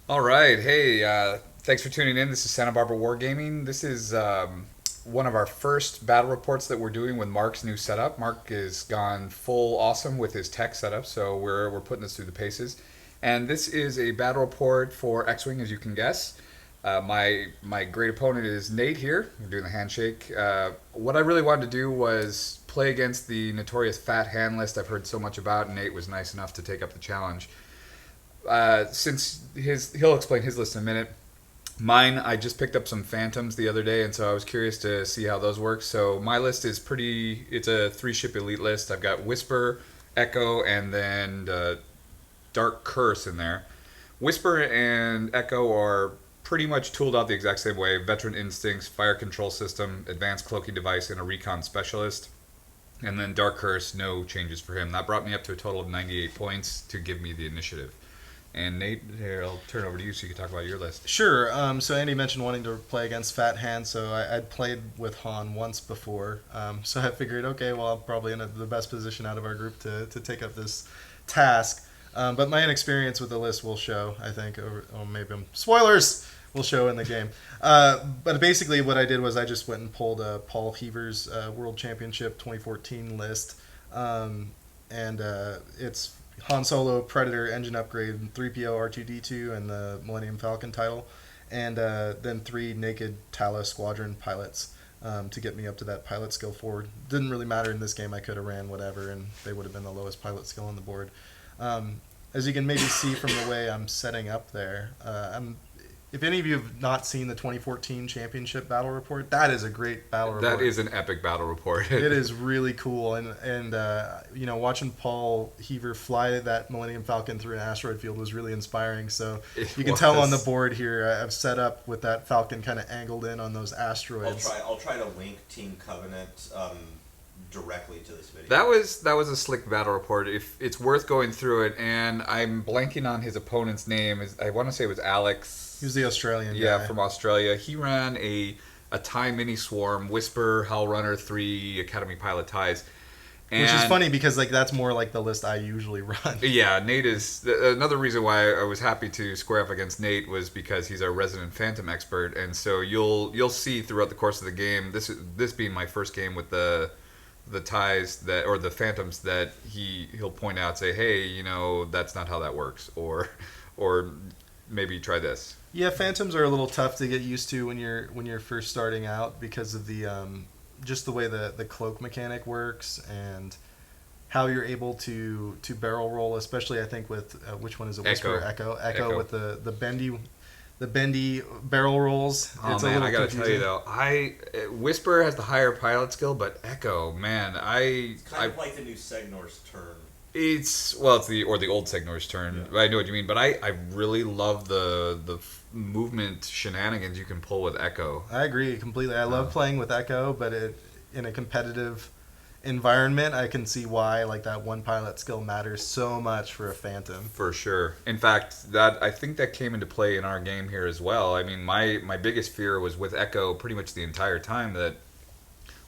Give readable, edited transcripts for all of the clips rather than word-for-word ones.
All right. Hey, thanks for tuning in. This is Santa Barbara Wargaming. This is one of our first battle reports that we're doing with Mark's new setup. Mark has gone full awesome with his tech setup, so we're putting this through the paces. And this is a battle report for X-Wing, as you can guess. My great opponent is Nate here. We're doing the handshake. What I really wanted to do was play against the notorious Fat Hand list I've heard so much about, and Nate was nice enough to take up the challenge. He'll explain his list in a minute. Mine, I just picked up some Phantoms the other day, and so I was curious to see how those work. So my list is it's a 3-ship elite list. I've got Whisper, Echo, and then Dark Curse in there. Whisper and Echo are pretty much tooled out the exact same way. Veteran Instincts, Fire Control System, Advanced Cloaking Device, and a Recon Specialist. And then Dark Curse, no changes for him. That brought me up to a total of 98 points to give me the initiative. And Nate, here, I'll turn it over to you so you can talk about your list. Sure. So Andy mentioned wanting to play against Fat Hand, so I'd played with Han once before. So I figured, okay, well, I'm probably in the best position out of our group to take up this task. But my inexperience with the list will show, I think, or maybe spoilers will show in the game. But basically what I did was I just went and pulled Paul Heaver's World Championship 2014 list. And it's Han Solo, Predator, Engine Upgrade, 3PO, R2-D2, and the Millennium Falcon title, and then 3 naked Tala Squadron pilots to get me up to that pilot skill 4. Didn't really matter in this game. I could have ran whatever, and they would have been the lowest pilot skill on the board. As you can maybe see from the way I'm setting up there, if any of you have not seen the 2014 Championship Battle Report, that is a great battle report. That is an epic battle report. It is really cool, and watching Paul Heaver fly that Millennium Falcon through an asteroid field was really inspiring. So you can tell on the board here, I've set up with that Falcon kind of angled in on those asteroids. I'll try to link Team Covenant directly to this video. That was a slick battle report. If it's worth going through it, and I'm blanking on his opponent's name. I want to say it was Alex. He was the Australian guy. Yeah, from Australia. He ran a TIE mini swarm, Whisper, Hell Runner, 3 Academy pilot ties. Which is funny because that's more like the list I usually run. Yeah, Nate is another reason why I was happy to square up against Nate was because he's our resident Phantom expert, and so you'll see throughout the course of the game. This being my first game with the ties or the Phantoms that he'll point out, say, hey, that's not how that works, or maybe try this. Yeah, Phantoms are a little tough to get used to when you're first starting out because of the just the way the cloak mechanic works and how you're able to barrel roll, especially I think with which one is it? Whisper, Echo with the bendy barrel rolls. Oh, it's man, a little I gotta confusing. tell you though, Whisper has the higher pilot skill, but Echo, man, It's kind of like the new Segnor's turn. It's the old Segnor's turn. Yeah. I know what you mean, but I really love the movement shenanigans you can pull with Echo. I agree completely. I love playing with Echo, but in a competitive environment, I can see why that one pilot skill matters so much for a Phantom. For sure. In fact, I think that came into play in our game here as well. I mean, my biggest fear was with Echo pretty much the entire time that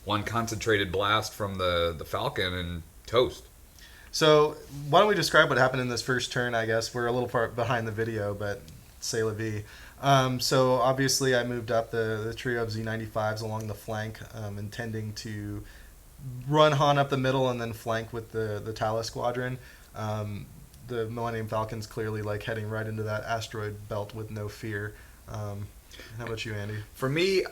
one concentrated blast from the Falcon and toast. So why don't we describe what happened in this first turn, I guess. We're a little far behind the video, but c'est la vie. So obviously I moved up the trio of Z95s along the flank, intending to run Han up the middle and then flank with the Tala Squadron. The Millennium Falcon's clearly heading right into that asteroid belt with no fear. How about you, Andy? For me,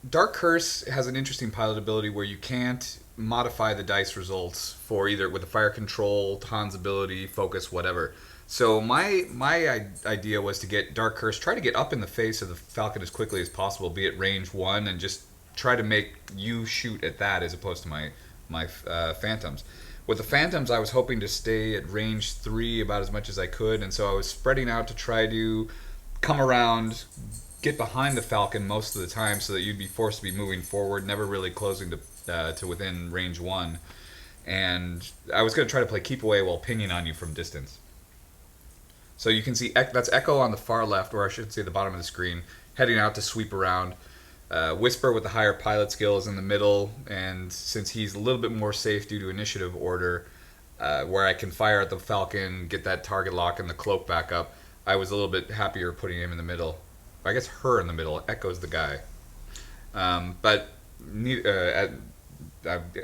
Dark Curse has an interesting pilot ability where you can't modify the dice results for either with the fire control, Han's ability, focus, whatever. So my idea was to get Dark Curse, try to get up in the face of the Falcon as quickly as possible, be at range 1, and just try to make you shoot at that as opposed to my Phantoms. With the Phantoms, I was hoping to stay at range 3 about as much as I could, and so I was spreading out to try to come around, get behind the Falcon most of the time so that you'd be forced to be moving forward, never really closing to within range 1. And I was going to try to play keep away while pinging on you from distance. So you can see that's Echo on the far left, or I should say the bottom of the screen, heading out to sweep around. Whisper with the higher pilot skills in the middle, and since he's a little bit more safe due to initiative order, where I can fire at the Falcon, get that target lock and the cloak back up, I was a little bit happier putting him in the middle. I guess her in the middle. Echo's the guy. But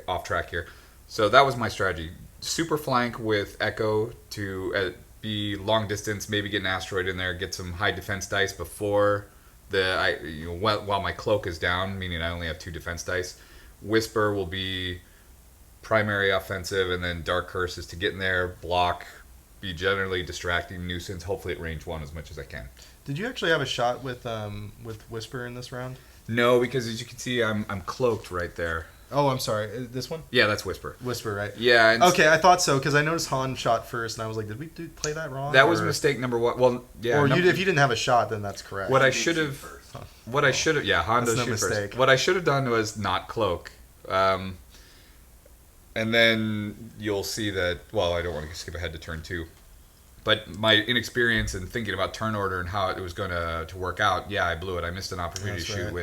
off track here. So that was my strategy. Super flank with Echo to be long distance, maybe get an asteroid in there, get some high defense dice before while my cloak is down, meaning I only have 2 defense dice. Whisper will be primary offensive, and then Dark Curse is to get in there, block, be generally distracting, nuisance, hopefully at range 1 as much as I can. Did you actually have a shot with Whisper in this round? No, because as you can see, I'm cloaked right there. Oh, I'm sorry. This one? Yeah, that's Whisper. Whisper, right? Yeah. And okay, I thought so because I noticed Han shot first, and I was like, "Did we play that wrong?" That was mistake number 1. Well, yeah. Or if you didn't have a shot, then that's correct. What I should have, yeah, Han does shoot mistake. first. What I should have done was not cloak, and then you'll see that. Well, I don't want to skip ahead to turn 2, but my inexperience in thinking about turn order and how it was going to work out. Yeah, I blew it. I missed an opportunity to shoot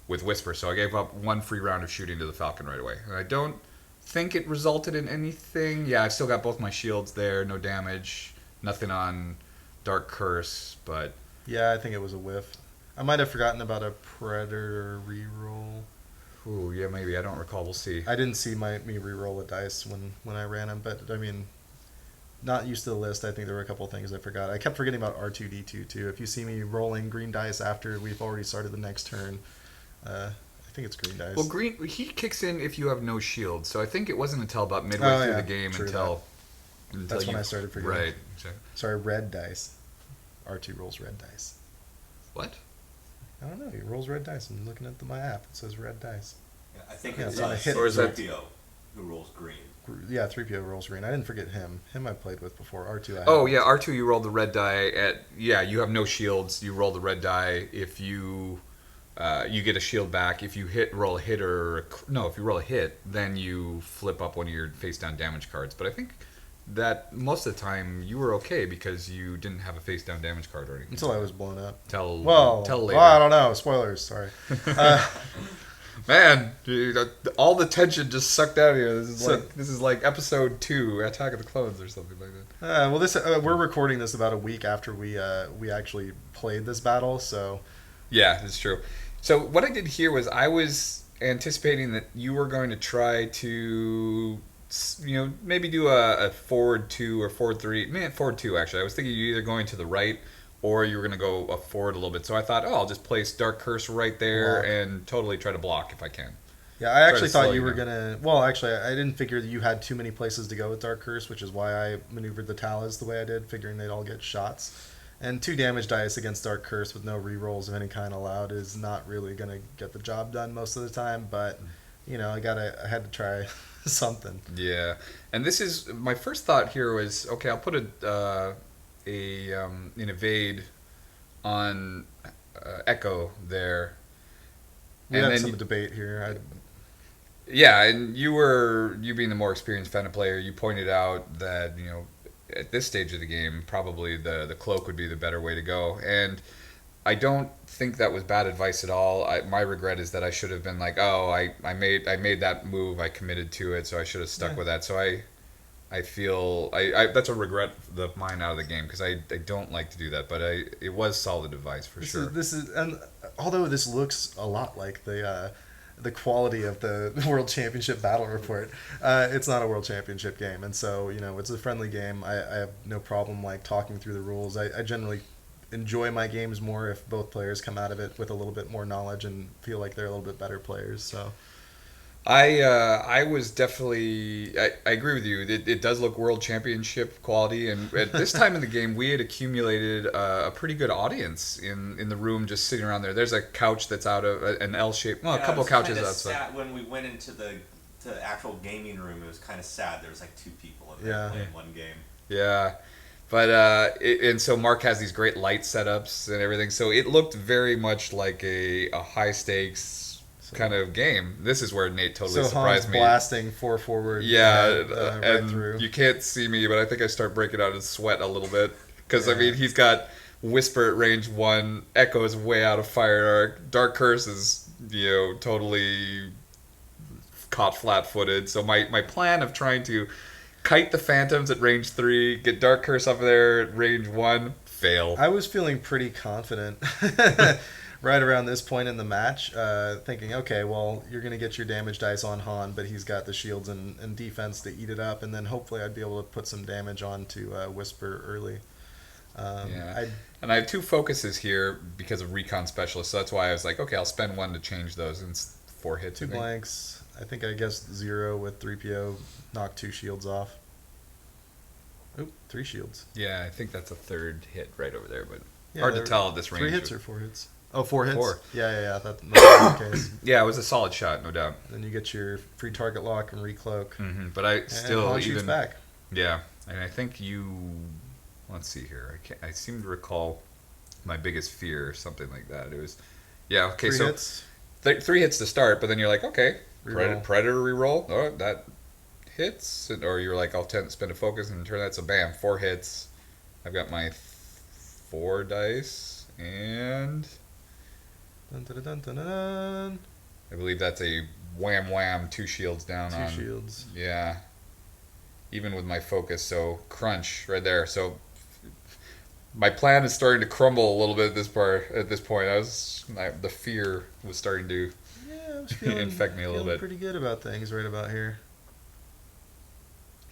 with Whisper, so I gave up 1 free round of shooting to the Falcon right away. And I don't think it resulted in anything. Yeah, I've still got both my shields there, no damage, nothing on Dark Curse, but... Yeah, I think it was a whiff. I might have forgotten about a Predator reroll. Ooh, yeah, maybe. I don't recall. We'll see. I didn't see me reroll a dice when I ran them, but, I mean, not used to the list. I think there were a couple of things I forgot. I kept forgetting about R2-D2, too. If you see me rolling green dice after we've already started the next turn... I think it's green dice. Well, he kicks in if you have no shield, so I think it wasn't until about midway through the game until that's when I started forgetting. Right. Sorry, red dice. R2 rolls red dice. What? I don't know. He rolls red dice. I'm looking at my app. It says red dice. Yeah, I think it's on a hit. Or is that Theo who rolls green? Yeah, 3PO rolls green. I didn't forget him. Him I played with before. R2 R2 you roll the red die you have no shields. You roll the red die if you get a shield back. If you if you roll a hit, then you flip up one of your face down damage cards. But I think that most of the time you were okay because you didn't have a face down damage card or anything. Until I was blown up. Tell later. Well, I don't know. Spoilers. Sorry. Man, dude, all the tension just sucked out of here. This is like episode 2, Attack of the Clones, or something like that. Well, we're recording this about a week after we actually played this battle, so. Yeah, it's true. So what I did here was I was anticipating that you were going to try to, maybe do a forward 2 or forward 3. Forward 2 actually. I was thinking you either going to the right or you were going to go forward a little bit. So I thought, I'll just place Dark Curse right there and totally try to block if I can. Yeah, I actually thought you were going to... Well, actually, I didn't figure that you had too many places to go with Dark Curse, which is why I maneuvered the Talas the way I did, figuring they'd all get shots. And 2 damage dice against Dark Curse with no rerolls of any kind allowed is not really going to get the job done most of the time. But, I had to try something. Yeah. And this is... My first thought here was, okay, I'll put an evade on Echo there. We had some debate here. Yeah, and you being the more experienced Fena player, you pointed out that, at this stage of the game, probably the cloak would be the better way to go. And I don't think that was bad advice at all. My regret is that I should have been like, I made that move, I committed to it, so I should have stuck with that. So I feel that's a regret of mine out of the game because I don't like to do that, but it was solid advice for sure. This is and although this looks a lot like the quality of the World Championship battle report, it's not a World Championship game, and so it's a friendly game. I have no problem talking through the rules. I generally enjoy my games more if both players come out of it with a little bit more knowledge and feel like they're a little bit better players. So. I was definitely I agree with you. It does look World Championship quality, and at this time in the game, we had accumulated a pretty good audience in the room, just sitting around there. There's a couch that's out of an L shape. Well, a couple couches outside. Sad when we went into the actual gaming room, it was kind of sad. There was 2 people in there playing one game. Yeah. But and so Mark has these great light setups and everything, so it looked very much like a high stakes kind of game. This is where Nate totally surprised me. Blasting 4 forward. Yeah, right and through. You can't see me, but I think I start breaking out in sweat a little bit because he's got Whisper at range 1, Echo is way out of fire arc, Dark Curse is totally caught flat-footed. So my plan of trying to kite the Phantoms at range 3, get Dark Curse up there at range 1, fail. I was feeling pretty confident right around this point in the match, thinking, okay, well, you're going to get your damage dice on Han, but he's got the shields and defense to eat it up, and then hopefully I'd be able to put some damage onto Whisper early. And I have 2 focuses here because of recon specialist, so that's why I was like, okay, I'll spend 1 to change those, and it's 4 hits. 2 blanks. I guess 0 with 3PO, knock 2 shields off. Oop, 3 shields. Yeah, I think that's a 3rd hit right over there, but Yeah, hard to tell at this range. 3 hits or 4 hits? Oh, 4 hits? 4. Yeah, that's the case. Yeah, it was a solid shot, no doubt. Then you get your free target lock and recloak. But I still Han shoots even back. Yeah, and I think you. Let's see here. I seem to recall my biggest fear or something like that. It was, yeah. Okay, 3 so hits. 3 hits to start, but then you're like, okay, Reroll. Predator reroll. Oh, that hits, or you're like, I'll spend a focus and turn that. So bam, 4 hits. I've got my 4 dice, and Dun, dun, dun, dun, dun, dun. I believe that's a wham 2 shields down 2 on. shields. Yeah. Even with my focus, so crunch right there. So my plan is starting to crumble a little bit at this point. The fear was starting to Yeah, I was feeling, infect me a little bit. pretty good about things right about here.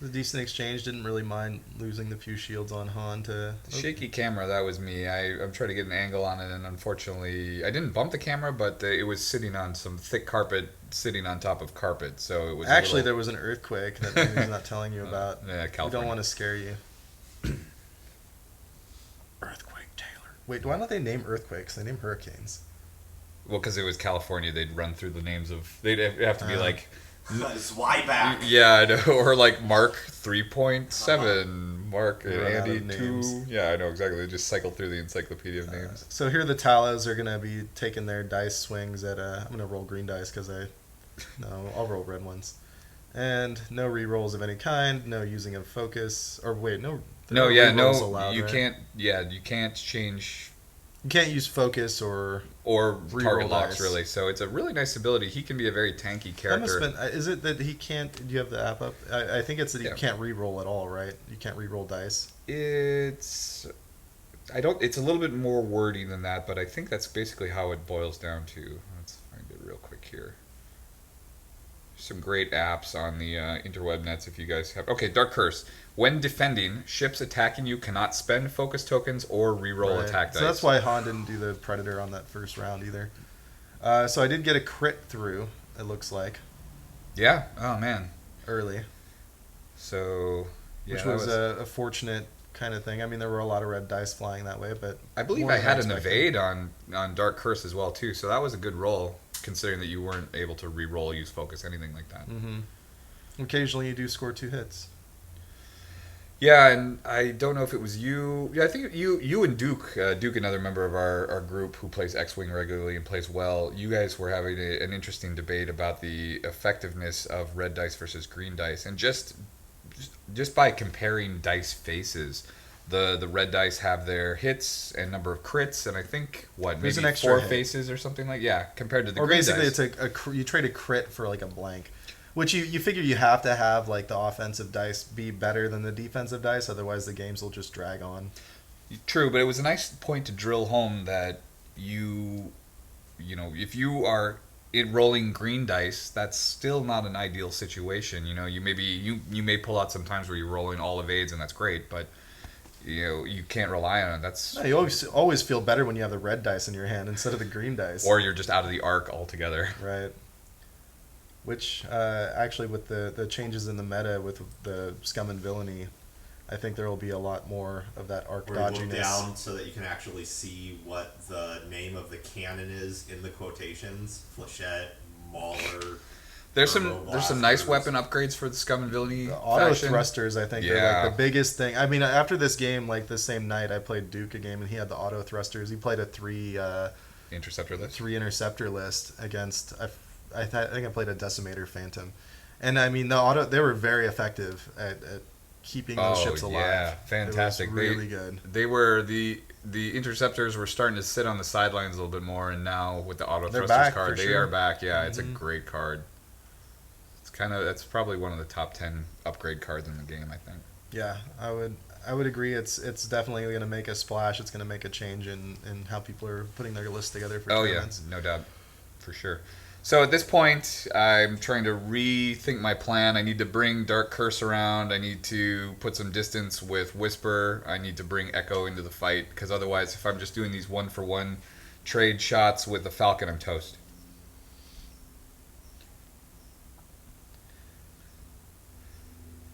The decent exchange, didn't really mind losing the few shields on Han to... Shaky camera, that was me. I'm trying to get an angle on it, and unfortunately, I didn't bump the camera, but it was sitting on some thick carpet, sitting on top of carpet, so it was Actually, there was an earthquake that he's not telling you about. Yeah, We California. don't want to scare you. Earthquake, Taylor. Wait, why don't they name earthquakes? They name hurricanes. Well, because it was California, they'd run through the names of... They'd have to be like... Zweiback. Yeah, I know. Or like Mark 3.7, Mark and Run out Andy of 2. names. Yeah, I know exactly. They just cycle through the encyclopedia of names. So here the Talos are going to be taking their dice swings at... I'm going to roll green dice because No, I'll roll red ones. And no re-rolls of any kind, no using of focus. Or wait, no... there are re-rolls allowed, you right? can't. Yeah, you can't change You can't use focus or... target Reroll locks dice. really. So it's a really nice ability. He can be a very tanky That must character. have been, is it that he can't... Do you have the app up? I think it's that you Yeah. can't re-roll at all, right? You can't re-roll dice. It's. I don't. It's a little bit more wordy than that, but I think that's basically how it boils down to. Let's find it real quick here. Some great apps on the interweb nets if you guys have. Okay, Dark Curse. When defending, ships attacking you cannot spend focus tokens or reroll Right. attack dice. So that's why Han didn't do the Predator on that first round either. So I did get a crit through, it looks like, Yeah. Oh man. early. So. Yeah, Which that was a fortunate kind of thing. I mean, there were a lot of red dice flying that way, but... I believe more I than had an expected. evade on Dark Curse as well too, so that was a good roll considering that you weren't able to re-roll, use focus, anything like that. Mm-hmm. Occasionally you do score 2 hits. Yeah, and I don't know if it was you. Yeah, I think you and Duke, another member of our group who plays X-Wing regularly and plays well, you guys were having an interesting debate about the effectiveness of red dice versus green dice, and just by comparing dice faces. The red dice have their hits and number of crits, and I think There's maybe an extra 4 hit. faces or something like compared to the Or green basically dice. it's you trade a crit for like a blank. Which you figure you have to have like the offensive dice be better than the defensive dice, otherwise the games will just drag on. True, but it was a nice point to drill home that you know, if you are rolling green dice, that's still not an ideal situation. You know, you may pull out some times where you're rolling all evades, and that's great, but you know, you can't rely on it. That's No, you always feel better when you have the red dice in your hand instead of the green dice. or you're just out of the arc altogether. Right. Which actually, with the changes in the meta with the scum and villainy, I think there will be a lot more of that arc Where you look dodginess. down so that you can actually see what the name of the cannon is in the quotations. Flechette, Mauler. There's Turbo some nice blasters. weapon upgrades for the scum and villainy The auto faction. thrusters, I think, are Yeah. like the biggest thing. I mean, after this game, like the same night, I played Duke a game, and he had the auto thrusters. He played a three Interceptor list. interceptor list against. I think I played a Decimator Phantom, and I mean they were very effective at keeping those ships alive. Yeah, fantastic. It was really good. They were the interceptors were starting to sit on the sidelines a little bit more, and now with the auto They're thrusters back, card, for they sure. are back. Yeah, it's a Mhm. great card. That's probably one of the top 10 upgrade cards in the game, I think. Yeah, I would. I would agree. It's definitely going to make a splash. It's going to make a change in how people are putting their lists together for Oh yeah, tournaments. no doubt, for sure. So at this point, I'm trying to rethink my plan. I need to bring Dark Curse around. I need to put some distance with Whisper. I need to bring Echo into the fight because otherwise, if I'm just doing these one-for-one trade shots with the Falcon, I'm toast.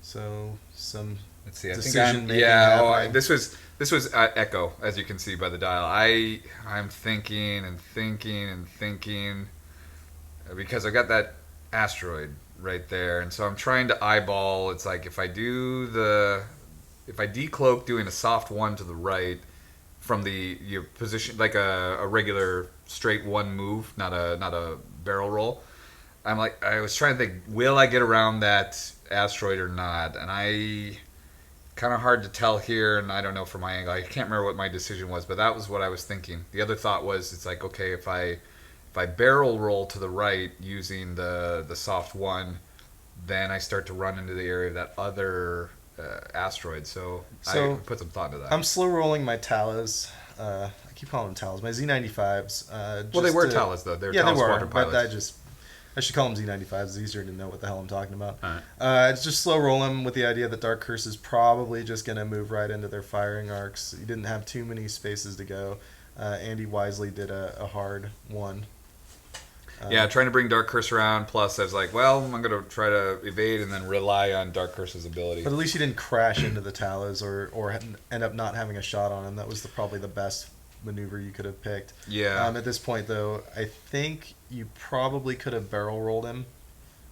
So some Let's see. I think decision I'm making. yeah. Oh, happening. this was Echo, as you can see by the dial. I'm thinking and thinking and thinking because I got that asteroid right there, and so I'm trying to eyeball. It's like if I decloak doing a soft one to the right from your position, like a regular straight one move, not a barrel roll. I was trying to think, will I get around that asteroid or not? And I kind of hard to tell here, and I don't know from my angle. I can't remember what my decision was, but that was what I was thinking. The other thought was, it's like, okay, if I barrel roll to the right using the soft one, then I start to run into the area of that other asteroid. So I put some thought into that. I'm slow rolling my Talas. I keep calling them Talas. My Z95s. Well, they were Talas though. They were Talas Squadron pilots. But I should call them Z95s. It's easier to know what the hell I'm talking about. All right. It's just slow roll them with the idea that Dark Curse is probably just going to move right into their firing arcs. You didn't have too many spaces to go. Andy wisely did a hard one. Yeah, trying to bring Dark Curse around. Plus, I was like, well, I'm going to try to evade and then rely on Dark Curse's ability. But at least you didn't crash into the Talas or end up not having a shot on him. That was probably the best maneuver you could have picked. Yeah. At this point, though, I think you probably could have barrel rolled him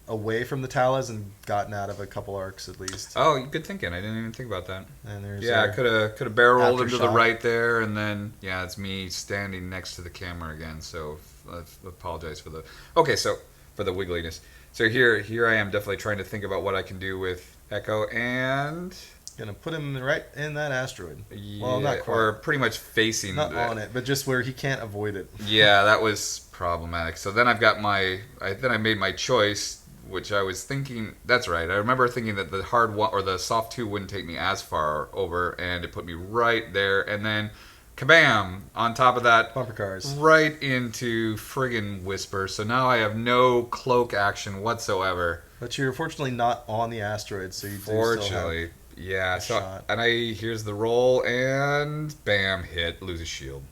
away from the Talas and gotten out of a couple arcs at least. Oh, good thinking. I didn't even think about that. And there's I could have barrel rolled him to the aftershock. right there, and then it's me standing next to the camera again. So I apologize for the. Okay, so for the wiggliness. So here I am, definitely trying to think about what I can do with Echo and. Gonna put him right in that asteroid. Yeah, Well, not quite. or pretty much facing. Not on it, but just where he can't avoid it. Yeah, that was problematic. So then I've got then I made my choice, which I was thinking. That's right. I remember thinking that the hard one or the soft two wouldn't take me as far over, and it put me right there. And then, kabam! On top of that, Bumper cars. right into friggin' Whisper. So now I have no cloak action whatsoever. But you're fortunately not on the asteroid, so you do Fortunately. still have Yeah, a so shot. here's the roll and bam, hit, lose a shield.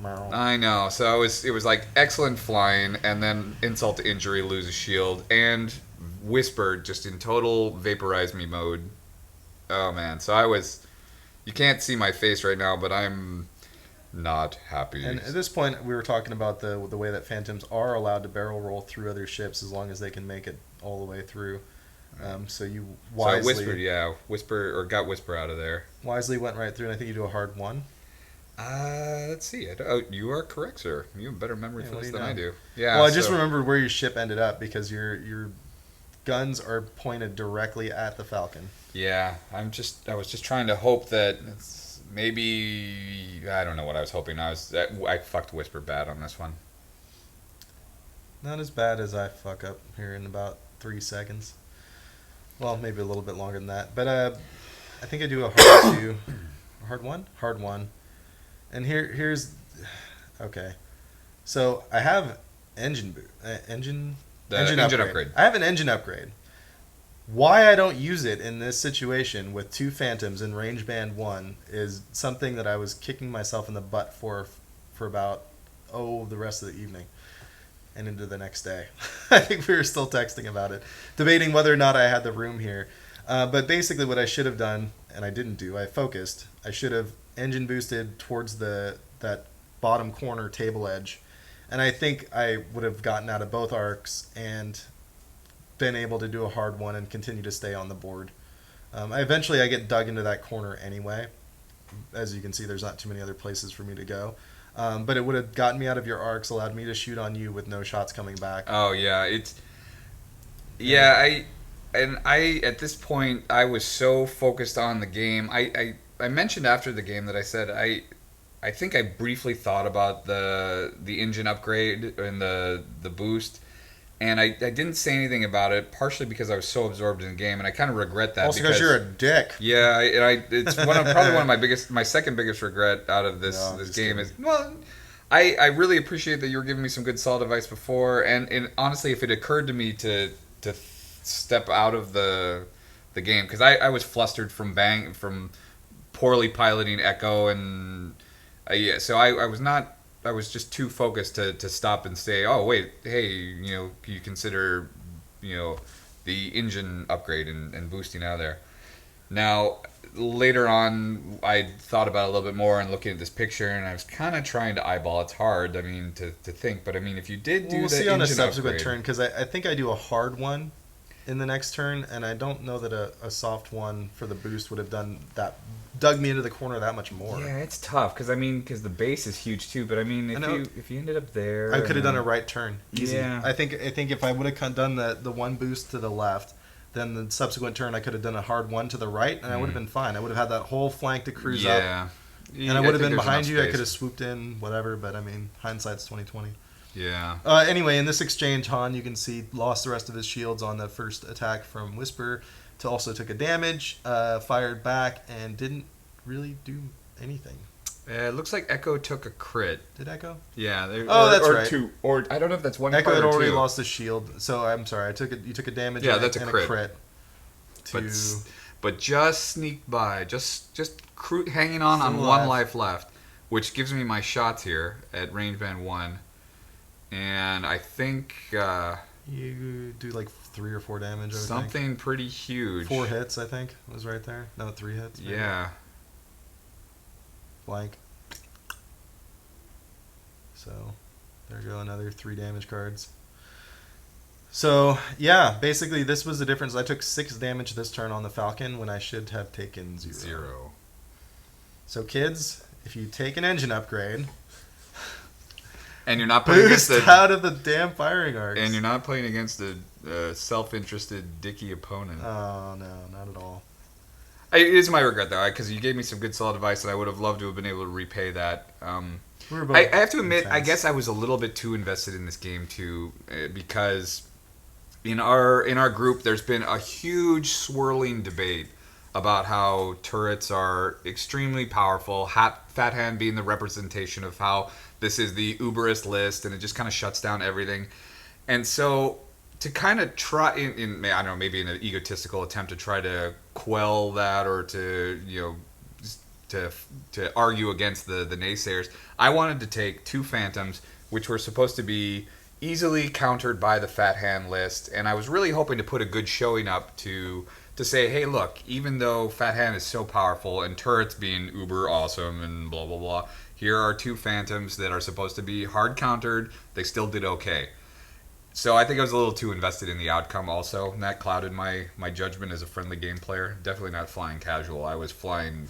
I know. So it was like excellent flying and then insult to injury, lose a shield, and Whisper just in total vaporize me mode. Oh man. So you can't see my face right now, but I'm not happy. And at this point, we were talking about the way that Phantoms are allowed to barrel roll through other ships as long as they can make it all the way through. So you wisely got Whisper out of there. wisely went right through, and I think you do a hard one. Let's see. You are correct, sir. You have better memory for what this do you than I know? do. Yeah. Well, I just remembered where your ship ended up because your guns are pointed directly at the Falcon. Yeah, I was just trying to hope that maybe I don't know what I was hoping. I fucked Whisper bad on this one. Not as bad as I fuck up here in about 3 seconds. Well, maybe a little bit longer than that. But I think I do a hard two. A hard one? Hard one. And here's... Okay. So I have engine upgrade. I have an engine upgrade. Why I don't use it in this situation with two Phantoms in range band 1 is something that I was kicking myself in the butt for about, the rest of the evening and into the next day. I think we were still texting about it, debating whether or not I had the room here. But basically what I should have done, and I didn't do, I focused. I should have engine boosted towards that bottom corner table edge. And I think I would have gotten out of both arcs and been able to do a hard one and continue to stay on the board. Eventually I get dug into that corner anyway. As you can see, there's not too many other places for me to go. But it would have gotten me out of your arcs, allowed me to shoot on you with no shots coming back. Oh yeah, I at this point I was so focused on the game. I mentioned after the game that I said I think I briefly thought about the engine upgrade and the boost, And I didn't say anything about it, partially because I was so absorbed in the game, and I kind of regret that. Also because you're a dick. Yeah, it's probably one of my second biggest regret out of this game is, well, I really appreciate that you were giving me some good solid advice before, and honestly, if it occurred to me to step out of the game, because I was flustered from poorly piloting Echo, and so I was just too focused to stop and say, oh wait, hey, you consider the engine upgrade and boosting out of there. Now, later on, I thought about it a little bit more and looking at this picture, and I was kind of trying to eyeball. It's hard, I mean, to think, but I mean, if you did do we'll the see on a engine subsequent upgrade, turn, because I think I do a hard one in the next turn, and I don't know that a soft one for the boost would have dug me into the corner that much more. yeah, it's tough because the base is huge too. But I mean, if you ended up there, I could have done a right turn. Easy. Yeah. I think if I would have done the one boost to the left, then the subsequent turn I could have done a hard one to the right, and I would have been fine. I would have had that whole flank to cruise up. Yeah, And I would have been behind you. I could have swooped in, whatever. But I mean, hindsight's 20/20. Yeah. Anyway, in this exchange, Han, you can see, lost the rest of his shields on the first attack from Whisper. Also took a damage, fired back, and didn't really do anything. It looks like Echo took a crit. Did Echo? Yeah. That's or right. Two, or I don't know if that's one. Echo crit had or already two. lost his shield, so I'm sorry. You took a damage. Yeah, and that's a and crit. But just sneaked by, just hanging on Still one alive. life left, which gives me my shots here at range band 1, and I think you do like 3 or 4 damage. I would something think. pretty huge. 4 hits, I think, was right there. No, 3 hits. Maybe. Yeah. Blank. So, there go another 3 damage cards. So, yeah, basically this was the difference. I took 6 damage this turn on the Falcon when I should have taken 0. So, kids, if you take an engine upgrade, and you're not playing boost against out of the damn firing arcs. and you're not playing against a self-interested dicky opponent. Oh, no, not at all. It is my regret though, because you gave me some good solid advice, and I would have loved to have been able to repay that. We were both I have to admit, I intense. guess I was a little bit too invested in this game too, because in our group, there's been a huge swirling debate about how turrets are extremely powerful. Fat Hand being the representation of how this is the uberest list, and it just kind of shuts down everything. And so to kind of try, I don't know, maybe in an egotistical attempt to try to quell that, or to to argue against the naysayers, I wanted to take 2 Phantoms, which were supposed to be easily countered by the Fat Hand list, and I was really hoping to put a good showing up to say, hey, look, even though Fat Hand is so powerful and turrets being uber awesome and blah blah blah, here are 2 Phantoms that are supposed to be hard countered. They still did okay. So I think I was a little too invested in the outcome also, and that clouded my judgment as a friendly game player. Definitely not flying casual. I was flying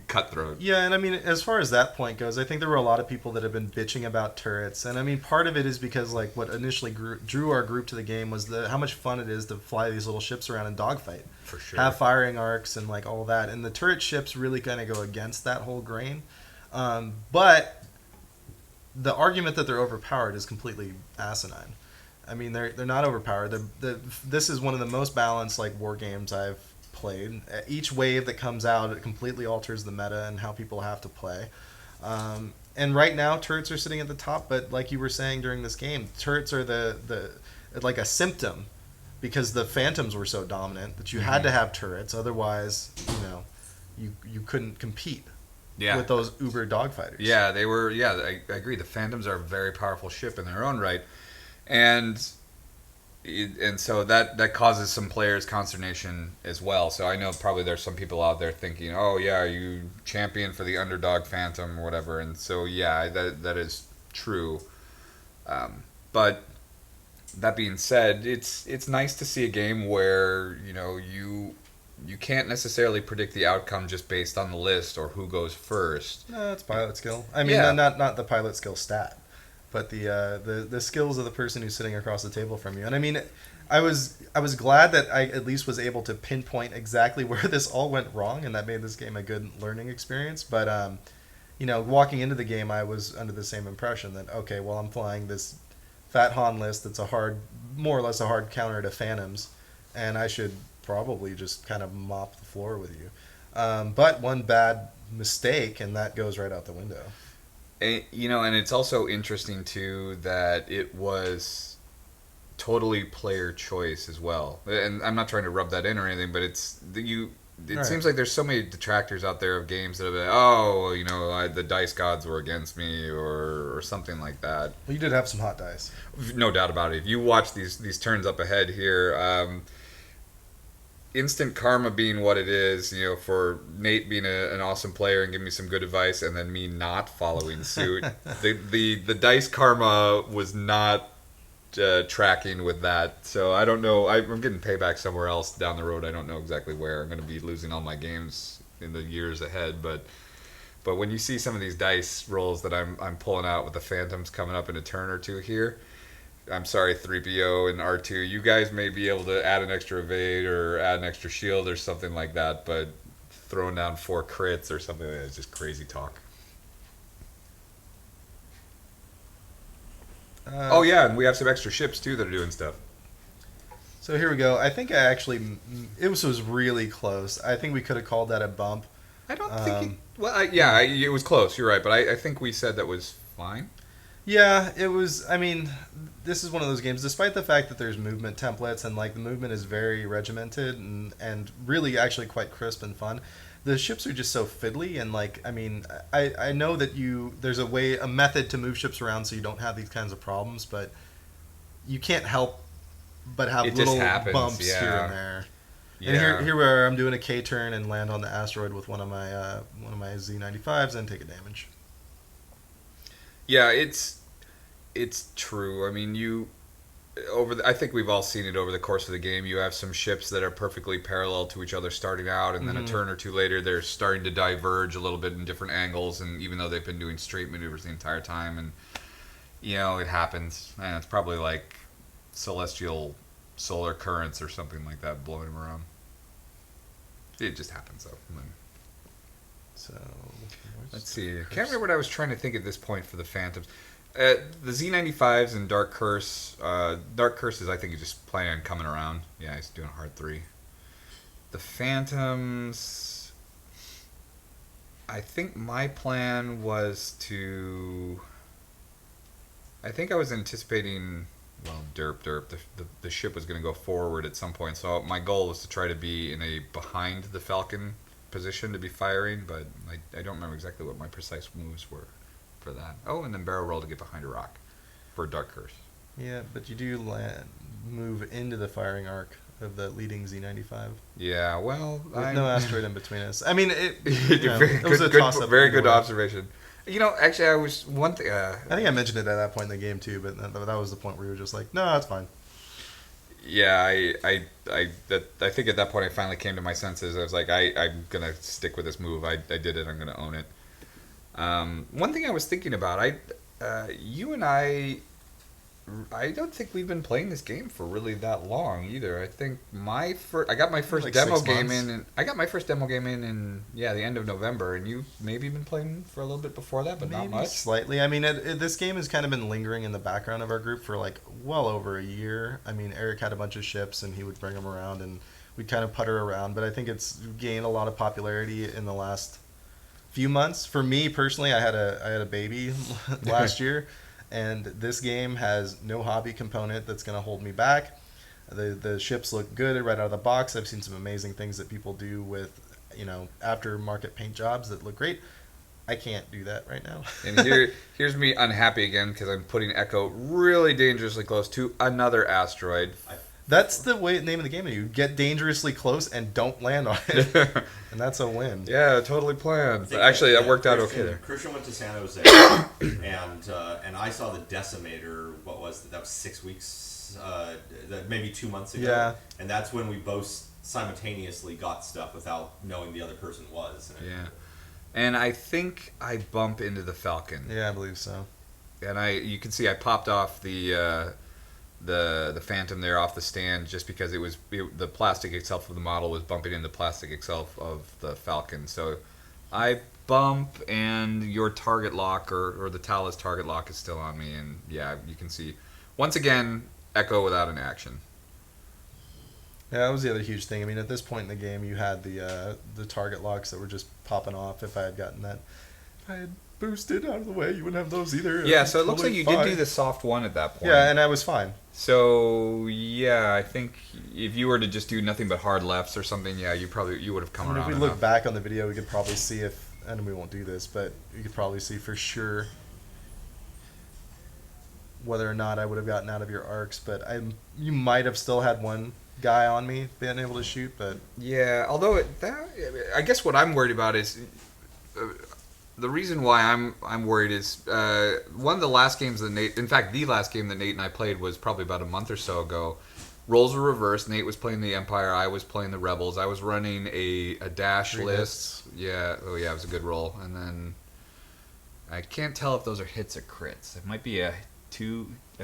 cutthroat. Yeah, and I mean, as far as that point goes, I think there were a lot of people that have been bitching about turrets, and I mean, part of it is because like what initially drew our group to the game was how much fun it is to fly these little ships around and dogfight, For sure. have firing arcs and like all that, and the turret ships really kind of go against that whole grain. But the argument that they're overpowered is completely asinine. I mean, they're not overpowered. This is one of the most balanced like war games I've played. Each wave that comes out, it completely alters the meta and how people have to play. And right now, turrets are sitting at the top. But like you were saying during this game, turrets are the like a symptom, because the Phantoms were so dominant that you had to have turrets. Otherwise, you couldn't compete. Yeah. With those uber dogfighters. Yeah, they were. Yeah, I agree. The Phantoms are a very powerful ship in their own right, and so that causes some players consternation as well. So I know probably there's some people out there thinking, "Oh yeah, you champion for the underdog Phantom or whatever." And so yeah, that is true. But that being said, it's nice to see a game where you can't necessarily predict the outcome just based on the list or who goes first. No, it's pilot skill. I mean, Yeah. not the pilot skill stat, but the skills of the person who's sitting across the table from you. And I mean, I was glad that I at least was able to pinpoint exactly where this all went wrong, and that made this game a good learning experience. But walking into the game, I was under the same impression that, okay, well, I'm flying this Fat Han list that's more or less a hard counter to Phantoms, and I should probably just kind of mop the floor with you. But one bad mistake, and that goes right out the window. And, and it's also interesting too that it was totally player choice as well. And I'm not trying to rub that in or anything, but it seems like there's so many detractors out there of games that are like, oh, the dice gods were against me or something like that. Well, you did have some hot dice. No doubt about it. If you watch these turns up ahead here, instant karma being what it is, for Nate being an awesome player and giving me some good advice, and then me not following suit. the dice karma was not tracking with that, so I don't know. I'm getting payback somewhere else down the road. I don't know exactly where. I'm going to be losing all my games in the years ahead, but when you see some of these dice rolls that I'm pulling out with the Phantoms coming up in a turn or two here, I'm sorry, 3PO and R2, you guys may be able to add an extra evade or add an extra shield or something like that, but throwing down 4 crits or something like that is just crazy talk. Oh yeah, and we have some extra ships too that are doing stuff. So here we go. I think it was really close. I think we could have called that a bump. I don't think it was close, you're right, but I think we said that was fine. Yeah, it was. I mean, this is one of those games, despite the fact that there's movement templates and the movement is very regimented and really actually quite crisp and fun. The ships are just so fiddly, and I know that there's a method to move ships around so you don't have these kinds of problems, but you can't help but have little bumps here and there. Yeah. And here we are. I'm doing a K turn and land on the asteroid with one of my Z95s and take a damage. Yeah, it's true. I mean, I think we've all seen it over the course of the game. You have some ships that are perfectly parallel to each other starting out, and then a turn or two later, they're starting to diverge a little bit in different angles. And even though they've been doing straight maneuvers the entire time, and it happens. And it's probably like celestial solar currents or something like that blowing them around. It just happens though. So let's see. I can't remember what I was trying to think at this point for the Phantoms. The Z95s and Dark Curse. Dark Curse is, I think, just planning on coming around. Yeah, he's doing a hard 3. The Phantoms. I think my plan was to. I think I was anticipating. Well, derp. The ship was going to go forward at some point, so my goal was to try to be in a behind the Falcon position to be firing, but I don't remember exactly what my precise moves were for that. Oh, and then barrel roll to get behind a rock for Dark Curse. Yeah, but you do move into the firing arc of the leading Z95. Yeah, well, with no asteroid in between us. I mean, it was a toss-up. Very good observation. Actually, I was one thing. I think I mentioned it at that point in the game too, but that was the point where you were just like, "No, that's fine." Yeah, I think at that point I finally came to my senses. I was like, I'm gonna stick with this move. I did it. I'm gonna own it. One thing I was thinking about, you and I don't think we've been playing this game for really that long either. I think I got my first demo game in. I got my first demo game in the end of November, and you've maybe been playing for a little bit before that, but maybe not much. Slightly. I mean, this game has kind of been lingering in the background of our group for well over a year. I mean, Eric had a bunch of ships, and he would bring them around, and we'd kind of putter around. But I think it's gained a lot of popularity in the last few months. For me personally, I had a baby last year. And this game has no hobby component that's going to hold me back. The ships look good right out of the box. I've seen some amazing things that people do with, aftermarket paint jobs that look great. I can't do that right now. And here's me unhappy again because I'm putting Echo really dangerously close to another asteroid. That's the name of the game. You get dangerously close and don't land on it. And that's a win. Yeah, totally planned. But actually, that worked out okay there. Christian went to San Jose, and I saw the Decimator, that was 6 weeks, maybe 2 months ago. Yeah. And that's when we both simultaneously got stuff without knowing the other person was. Yeah. And I think I bump into the Falcon. Yeah, I believe so. And you can see I popped off the Phantom there off the stand just because the plastic itself of the model was bumping into the plastic itself of the Falcon. So I bump and your target lock or the Tala's target lock is still on me, and yeah, you can see Once again, Echo without an action. Yeah, that was the other huge thing. I mean, at this point in the game, you had the target locks that were just popping off. If I had gotten that, if I had boosted out of the way, you wouldn't have those either. Yeah, so it looks like you did do the soft one at that point. Yeah, and I was fine. So yeah, I think if you were to just do nothing but hard lefts or something, yeah, you would have come around. If we enough. look back on the video, we could probably see if, and we won't do this, but you could probably see for sure whether or not I would have gotten out of your arcs. But you might have still had one guy on me being able to shoot, but yeah. Although I guess what I'm worried about is the reason why I'm worried is one of the last games that Nate, in fact, the last game that Nate and I played was probably about a month or so ago. Roles were reversed. Nate was playing the Empire. I was playing the Rebels. I was running a dash list. Yeah. Oh yeah, it was a good roll. And then I can't tell if those are hits or crits. It might be a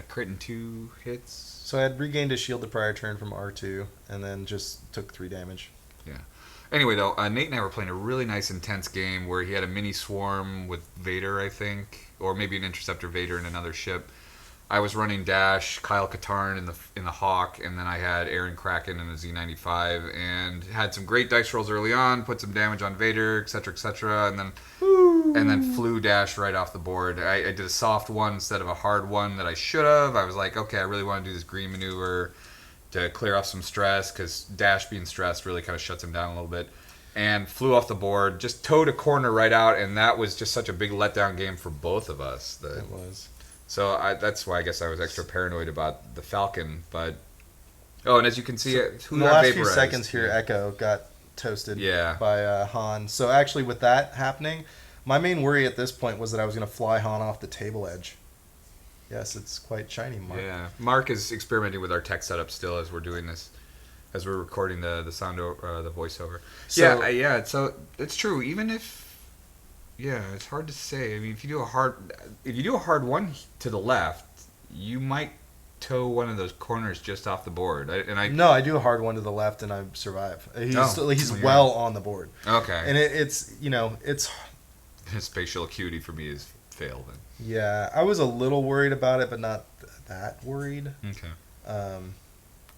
crit and 2 hits. So I had regained a shield the prior turn from R2, and then just took 3 damage. Yeah. Anyway, though, Nate and I were playing a really nice, intense game where he had a mini swarm with Vader, I think, or maybe an interceptor Vader in another ship. I was running Dash, Kyle Katarn in the Hawk, and then I had Aaron Kraken in a Z95, and had some great dice rolls early on, put some damage on Vader, etc., and then flew Dash right off the board. I did a soft one instead of a hard one that I should have. I was like, okay, I really want to do this green maneuver to clear off some stress, because Dash being stressed really kind of shuts him down a little bit. And flew off the board, just towed a corner right out, and that was just such a big letdown game for both of us. It was. So that's why I guess I was extra paranoid about the Falcon. But and as you can see, in the last few seconds here, Echo got toasted by Han. So actually, with that happening, my main worry at this point was that I was going to fly Han off the table edge. Yes, it's quite shiny, Mark. Yeah, Mark is experimenting with our tech setup still as we're doing this, as we're recording the sound, the voiceover. So, yeah. So it's true. Even if, it's hard to say. I mean, if you do a hard one to the left, you might tow one of those corners just off the board. No, I do a hard one to the left and I survive. He's well on the board. Okay. And it's his spatial acuity for me is failed. Then. Yeah, I was a little worried about it, but not that worried. Okay.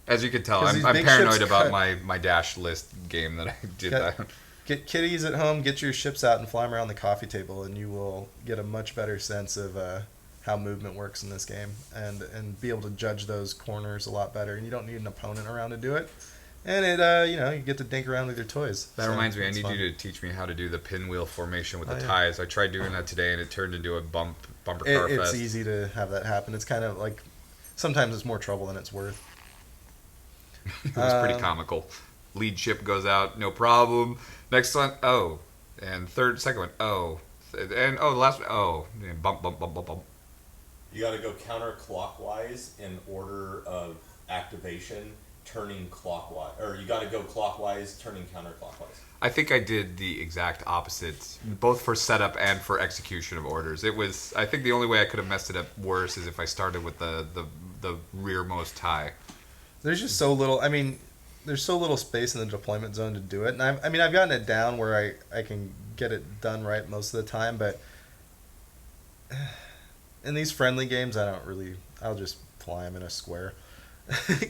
As you can tell, I'm paranoid about my dash list game that I did that. Get kiddies at home, get your ships out, and fly them around the coffee table, and you will get a much better sense of how movement works in this game, and be able to judge those corners a lot better. And you don't need an opponent around to do it. And you get to dink around with your toys. That reminds me, I need you to teach me how to do the pinwheel formation with the ties. I tried doing that today, and it turned into a bumper car fest. It's easy to have that happen. It's kind of like sometimes it's more trouble than it's worth. It was pretty comical. Lead ship goes out, no problem. Next one, and second one, and the last one, and bump. You got to go counterclockwise in order of activation, turning clockwise, or you got to go clockwise, turning counterclockwise. I think I did the exact opposite, both for setup and for execution of orders. I think the only way I could have messed it up worse is if I started with the rearmost tie. There's just so little. I mean, there's so little space in the deployment zone to do it. And I've gotten it down where I can get it done right most of the time. But in these friendly games, I'll just fly them in a square.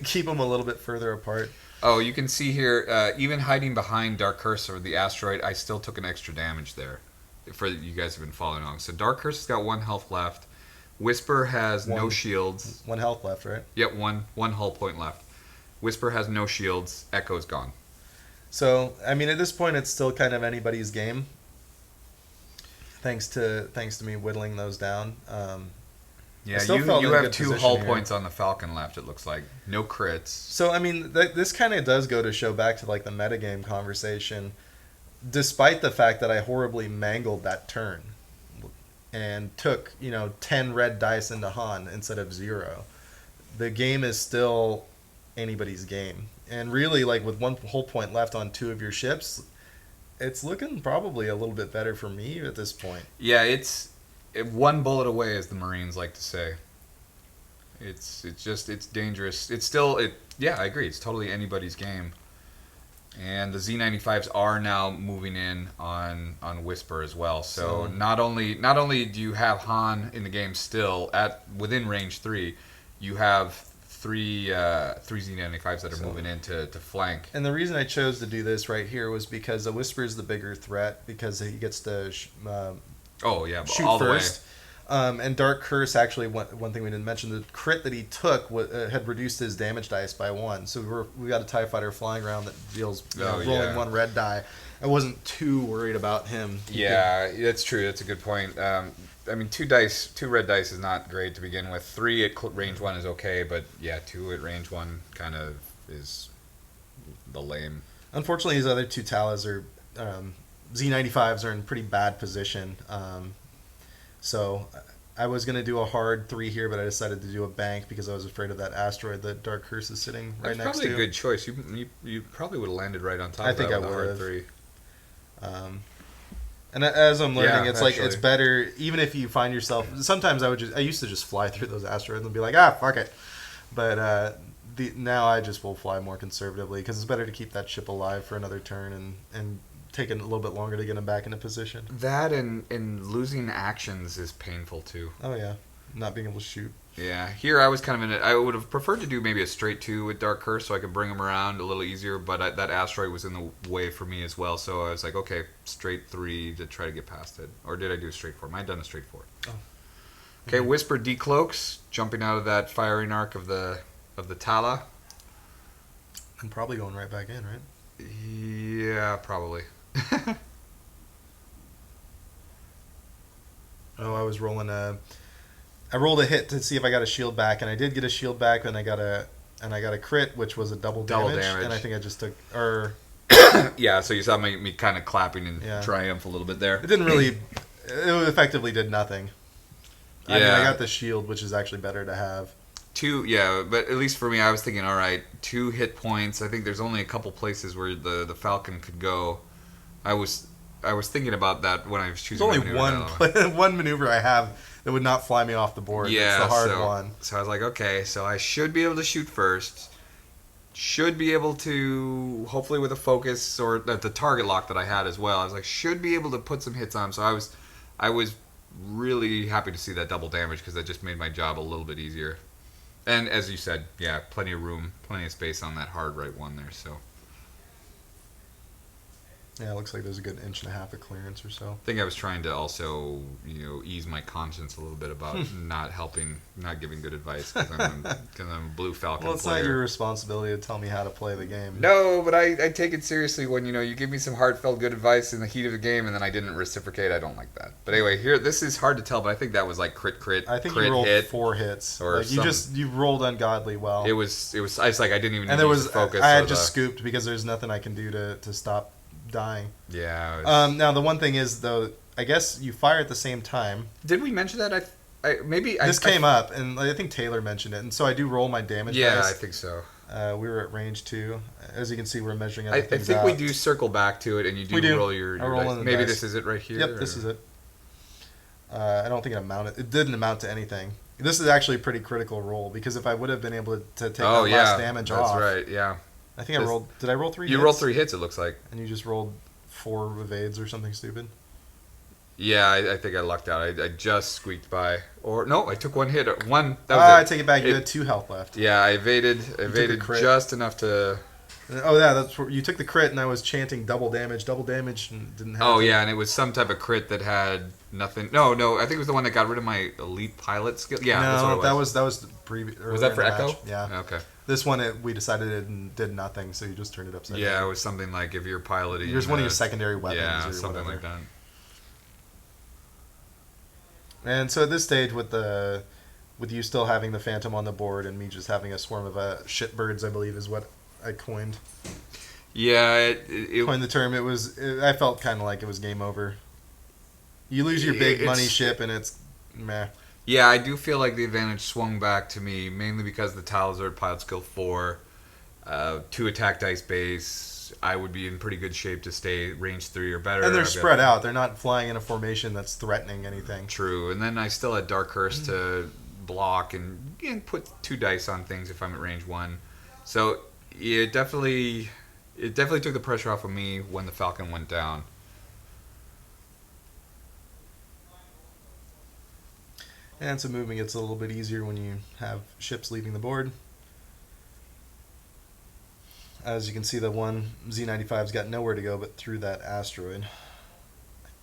Keep them a little bit further apart. Oh, you can see here, even hiding behind Dark Curse or the asteroid, I still took an extra damage there. For you guys have been following along. So Dark Curse has got 1 health left. Whisper has no shields. 1 health left, right? Yep, one hull point left. Whisper has no shields. Echo's gone. So, I mean, at this point, it's still kind of anybody's game. Thanks to me whittling those down. Yeah, you have 2 hull points on the Falcon left, it looks like. No crits. So, I mean, this kind of does go to show back to, like, the metagame conversation, despite the fact that I horribly mangled that turn and took, 10 red dice into Han instead of 0. The game is still anybody's game. And really, like, with 1 whole point left on 2 of your ships, it's looking probably a little bit better for me at this point. Yeah, it's 1 bullet away, as the Marines like to say. It's dangerous. It's still, I agree, it's totally anybody's game. And the Z95s are now moving in on Whisper as well. So not only do you have Han in the game still within range 3, you have three Z95s that are moving in to flank. And the reason I chose to do this right here was because the Whisper is the bigger threat because he gets to shoot all first. And Dark Curse, actually, one thing we didn't mention, the crit that he took had reduced his damage dice by 1. So we got a TIE fighter flying around that deals rolling 1 red die. I wasn't too worried about him. Yeah, that's true. That's a good point. I mean, 2 red dice is not great to begin with. 3 at range 1 is okay, but yeah, 2 at range 1 kind of is the lame. Unfortunately, his other 2 Talas are Z95s are in pretty bad position. So I was going to do a hard 3 here, but I decided to do a bank because I was afraid of that asteroid that Dark Curse is sitting right next to. That's probably a good choice. You probably would have landed right on top of that with a hard 3. And as I'm learning, it's actually. like it's better even if you find yourself. Sometimes I used to just fly through those asteroids and be like, fuck it. But now I just will fly more conservatively because it's better to keep that ship alive for another turn and take it a little bit longer to get him back into position. That and losing actions is painful too. Oh yeah, not being able to shoot. Yeah, here I was kind of in it. I would have preferred to do maybe a straight 2 with Dark Curse so I could bring him around a little easier, but that asteroid was in the way for me as well, so I was like, okay, straight 3 to try to get past it. Or did I do a straight 4? I might have done a straight 4. Oh. Okay, Whisper decloaks, jumping out of that firing arc of the Tala. And probably going right back in, right? Yeah, probably. I was rolling I rolled a hit to see if I got a shield back, and I did get a shield back, and I got a crit, which was a double damage. And I think I just took yeah. So you saw me kind of clapping in triumph a little bit there. It didn't really. It effectively did nothing. Yeah. I mean, I got the shield, which is actually better to have. 2, yeah, but at least for me, I was thinking, all right, 2 hit points. I think there's only a couple places where the Falcon could go. I was thinking about that when I was choosing. There's only one maneuver I have that would not fly me off the board. Yeah, it's the hard one. So I was like, okay, so I should be able to shoot first. Should be able to, hopefully with a focus or the target lock that I had as well. I was like, should be able to put some hits on him. So I was really happy to see that double damage because that just made my job a little bit easier. And as you said, yeah, plenty of room, plenty of space on that hard right 1 there. So. Yeah, it looks like there's a good 1.5 inches of clearance or so. I think I was trying to also, ease my conscience a little bit about not giving good advice because I'm a Blue Falcon Well, it's player. not your responsibility to tell me how to play the game. No, but I take it seriously when, you give me some heartfelt good advice in the heat of the game and then I didn't reciprocate. I don't like that. But anyway, here, this is hard to tell, but I think that was like crit, I think crit you rolled hit, 4 hits. Or you rolled ungodly well. It was, I was like, I didn't even and there was, focus. I had just scooped because there's nothing I can do to stop dying. Yeah. Now the one thing is though, I guess you fire at the same time. Did we mention that? This came up, and I think Taylor mentioned it, and so I do roll my damage. Yeah, dice. I think so. We were at range 2. As you can see, we're measuring I everything. think we do circle back to it, and you do roll your dice. Maybe this is it right here. Yep, this is it. I don't think it didn't amount to anything. This is actually a pretty critical roll because if I would have been able to take that last damage off. That's right. Yeah. I think I rolled. Did I roll 3 hits? You rolled 3 hits, it looks like. And you just rolled 4 evades or something stupid? Yeah, I think I lucked out. I just squeaked by. Or, no, I took 1 hit. That was it. I take it back. You had 2 health left. Yeah, I evaded just enough to... Oh, yeah, that's where you took the crit, and I was chanting double damage, and didn't have it. Yeah, and it was some type of crit that had nothing... No, I think it was the one that got rid of my elite pilot skill. Yeah, that's what it was. that was the previous... Was that for Echo? Match. Yeah. Okay. This one, we decided it did nothing, so you just turned it upside down. Yeah, it was something like if you're piloting... Here's one of your secondary weapons or something whatever. like that. And so at this stage, with you still having the Phantom on the board and me just having a swarm of shitbirds, I believe is what I coined. Yeah, it coined the term. I felt kind of like it was game over. You lose your big money ship, and it's meh. Yeah, I do feel like the advantage swung back to me, mainly because the Talazard pilot skill 4, 2 attack dice base. I would be in pretty good shape to stay range 3 or better. And they're spread out. They're not flying in a formation that's threatening anything. True. And then I still had Dark Curse to block and put 2 dice on things if I'm at range 1. So it definitely took the pressure off of me when the Falcon went down. And so movement gets a little bit easier when you have ships leaving the board. As you can see, the one Z95's got nowhere to go but through that asteroid.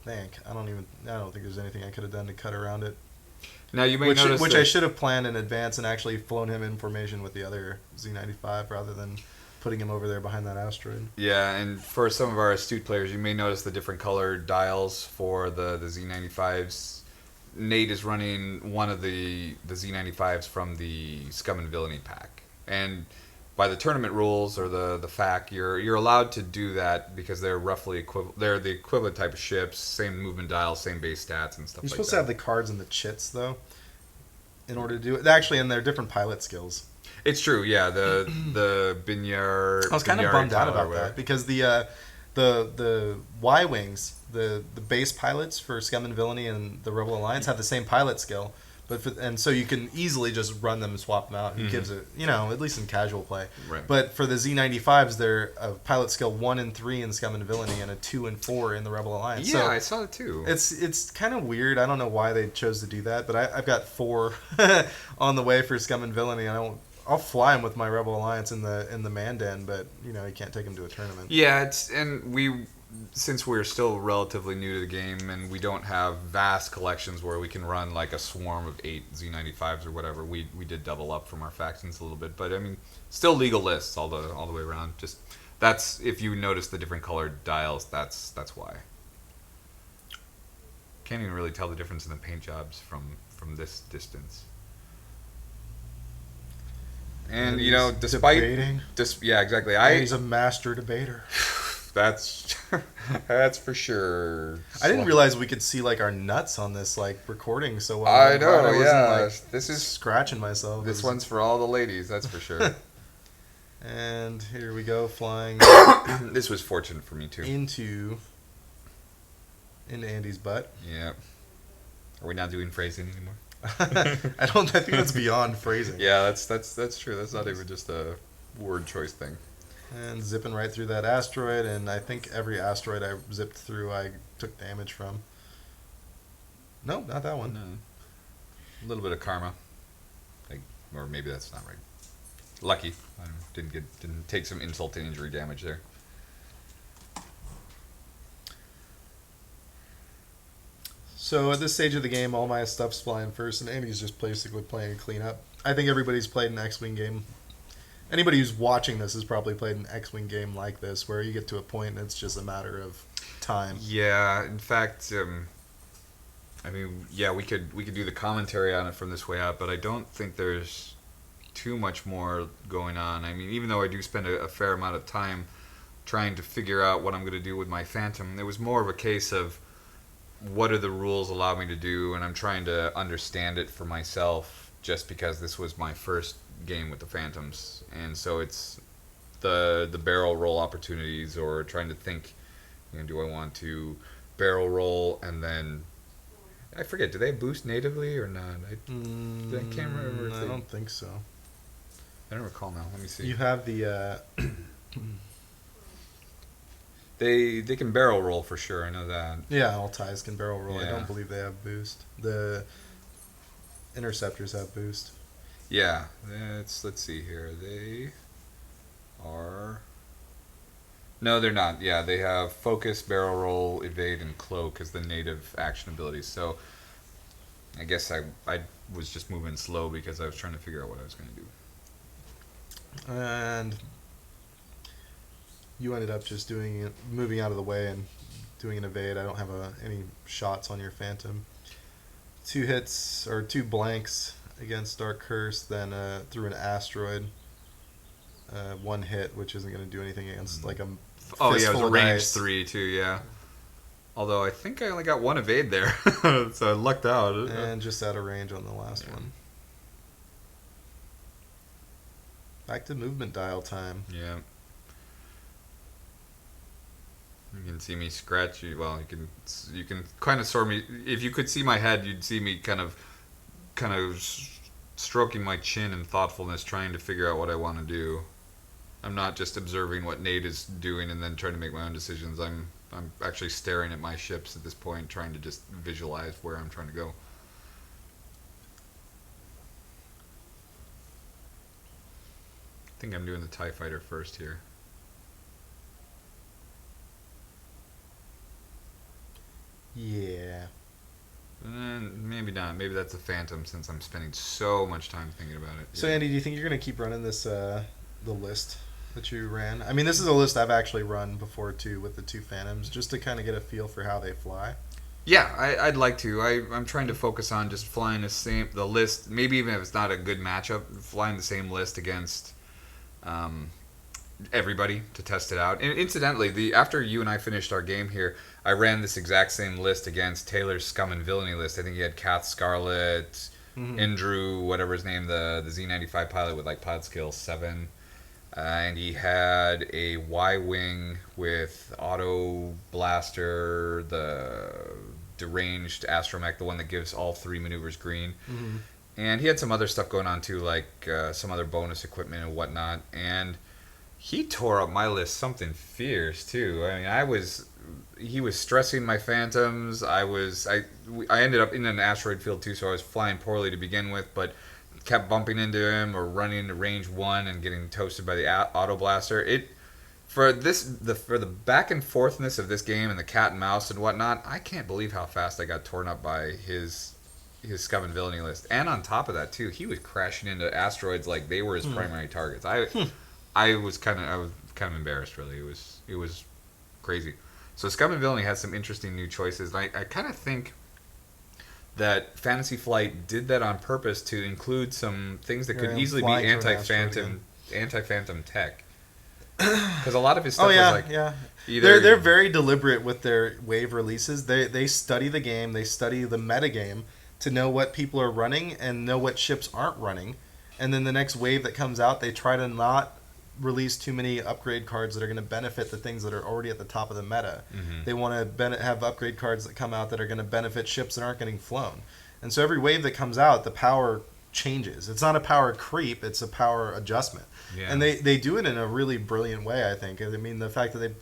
I don't think there's anything I could have done to cut around it. Now you may notice which I should have planned in advance and actually flown him in formation with the other Z95 rather than putting him over there behind that asteroid. Yeah, and for some of our astute players, you may notice the different colored dials for the Z95s. Nate is running one of the Z95s from the Scum and Villainy pack, and by the tournament rules or the FAQ, you're allowed to do that because they're roughly they're the equivalent type of ships, same movement dials, same base stats and stuff. You're like supposed that. to have the cards and the chits though, in order to do it. Actually, and they're different pilot skills. It's true, yeah. The Binyar. I was kind of bummed out about that because the Y wings, the base pilots for Scum and Villainy and the Rebel Alliance have the same pilot skill, and so you can easily just run them and swap them out. It gives it, at least in casual play. Right. But for the Z95s, they're a pilot skill 1 and 3 in Scum and Villainy and a 2 and 4 in the Rebel Alliance. Yeah, so I saw it too. It's kind of weird. I don't know why they chose to do that, but I've got 4 on the way for Scum and Villainy, and I'll fly him with my Rebel Alliance in the Mandan, but you can't take him to a tournament. Yeah, since we're still relatively new to the game and we don't have vast collections where we can run like a swarm of 8 Z95s or whatever, we did double up from our factions a little bit, but I mean, still legal lists all the way around. Just that's if you notice the different colored dials, that's why. Can't even really tell the difference in the paint jobs from this distance. And despite debating. Yeah, exactly. He's a master debater. That's for sure. I didn't realize we could see like our nuts on this recording so well. I know, I yeah. wasn't, this is scratching myself. This one's for all the ladies, that's for sure. And here we go, flying. This was fortunate for me too. Into Andy's butt. Yeah. Are we not doing phrasing anymore? I think that's beyond phrasing. Yeah, that's true. That's not even just a word choice thing. And zipping right through that asteroid, and I think every asteroid I zipped through I took damage from. No, not that one. No. A little bit of karma. Or maybe that's not right. Lucky. I didn't take some insult to injury damage there. So at this stage of the game, all my stuff's flying first, and Andy's just basically playing a cleanup. I think everybody's played an X-Wing game. Anybody who's watching this has probably played an X-Wing game like this, where you get to a point and it's just a matter of time. Yeah, in fact, we could do the commentary on it from this way out, but I don't think there's too much more going on. I mean, even though I do spend a fair amount of time trying to figure out what I'm going to do with my Phantom, it was more of a case of what do the rules allow me to do, and I'm trying to understand it for myself just because this was my first game with the Phantoms, and so it's the barrel roll opportunities, or trying to think, do I want to barrel roll and then I forget, do they boost natively or not? I can't remember. I don't think so. I don't recall now. Let me see. You have the They can barrel roll for sure. I know that. yeah, all ties can barrel roll. Yeah. I don't believe they have boost. The interceptors have boost. Yeah, let's see here. They are. No, they're not. Yeah, they have focus, barrel roll, evade, and cloak as the native action abilities. So I guess I was just moving slow because I was trying to figure out what I was going to do. And you ended up just moving out of the way and doing an evade. I don't have any shots on your Phantom. 2 hits, or 2 blanks against Dark Curse, then through an asteroid. 1 hit, which isn't going to do anything against like a Oh yeah, it was a range dice. 3 too. Yeah. Although I think I only got 1 evade there, so I lucked out. And just out of range on the last one. Back to movement dial time. Yeah. You can see me scratch you. Well, you can kind of sort me. If you could see my head, you'd see me kind of stroking my chin in thoughtfulness, trying to figure out what I want to do. I'm not just observing what Nate is doing and then trying to make my own decisions. I'm actually staring at my ships at this point, trying to just visualize where I'm trying to go. I think I'm doing the TIE Fighter first here. Yeah. Maybe not. Maybe that's a Phantom since I'm spending so much time thinking about it. So Andy, do you think you're gonna keep running this the list that you ran? I mean, this is a list I've actually run before too with the two Phantoms, just to kind of get a feel for how they fly. Yeah, I'd like to. I'm trying to focus on just flying the list. Maybe even if it's not a good matchup, flying the same list against everybody to test it out. And incidentally, after you and I finished our game here, I ran this exact same list against Taylor's Scum and Villainy list. I think he had Kath Scarlet, Andrew, whatever his name, the Z95 pilot with like pod skill 7. And he had a Y-wing with auto blaster, the deranged astromech, the one that gives all 3 maneuvers green. And he had some other stuff going on too, like some other bonus equipment and whatnot. And he tore up my list something fierce too. I mean, he was stressing my Phantoms. I ended up in an asteroid field too, so I was flying poorly to begin with, but kept bumping into him or running into range 1 and getting toasted by the auto blaster. For the back and forthness of this game and the cat and mouse and whatnot, I can't believe how fast I got torn up by his Scum and Villainy list. And on top of that too, he was crashing into asteroids like they were his primary targets. I was kind of embarrassed, really. It was crazy. So Scum and Villainy has some interesting new choices. I kind of think that Fantasy Flight did that on purpose to include some things that could easily be anti-Phantom tech. Because a lot of his stuff was like they're very deliberate with their wave releases. They study the game, they study the metagame to know what people are running and know what ships aren't running. And then the next wave that comes out, they try to not release too many upgrade cards that are going to benefit the things that are already at the top of the meta. They want to have upgrade cards that come out that are going to benefit ships that aren't getting flown. And so every wave that comes out, the power changes. It's not a power creep, it's a power adjustment. Yeah. And they do it in a really brilliant way, I think. I mean, the fact that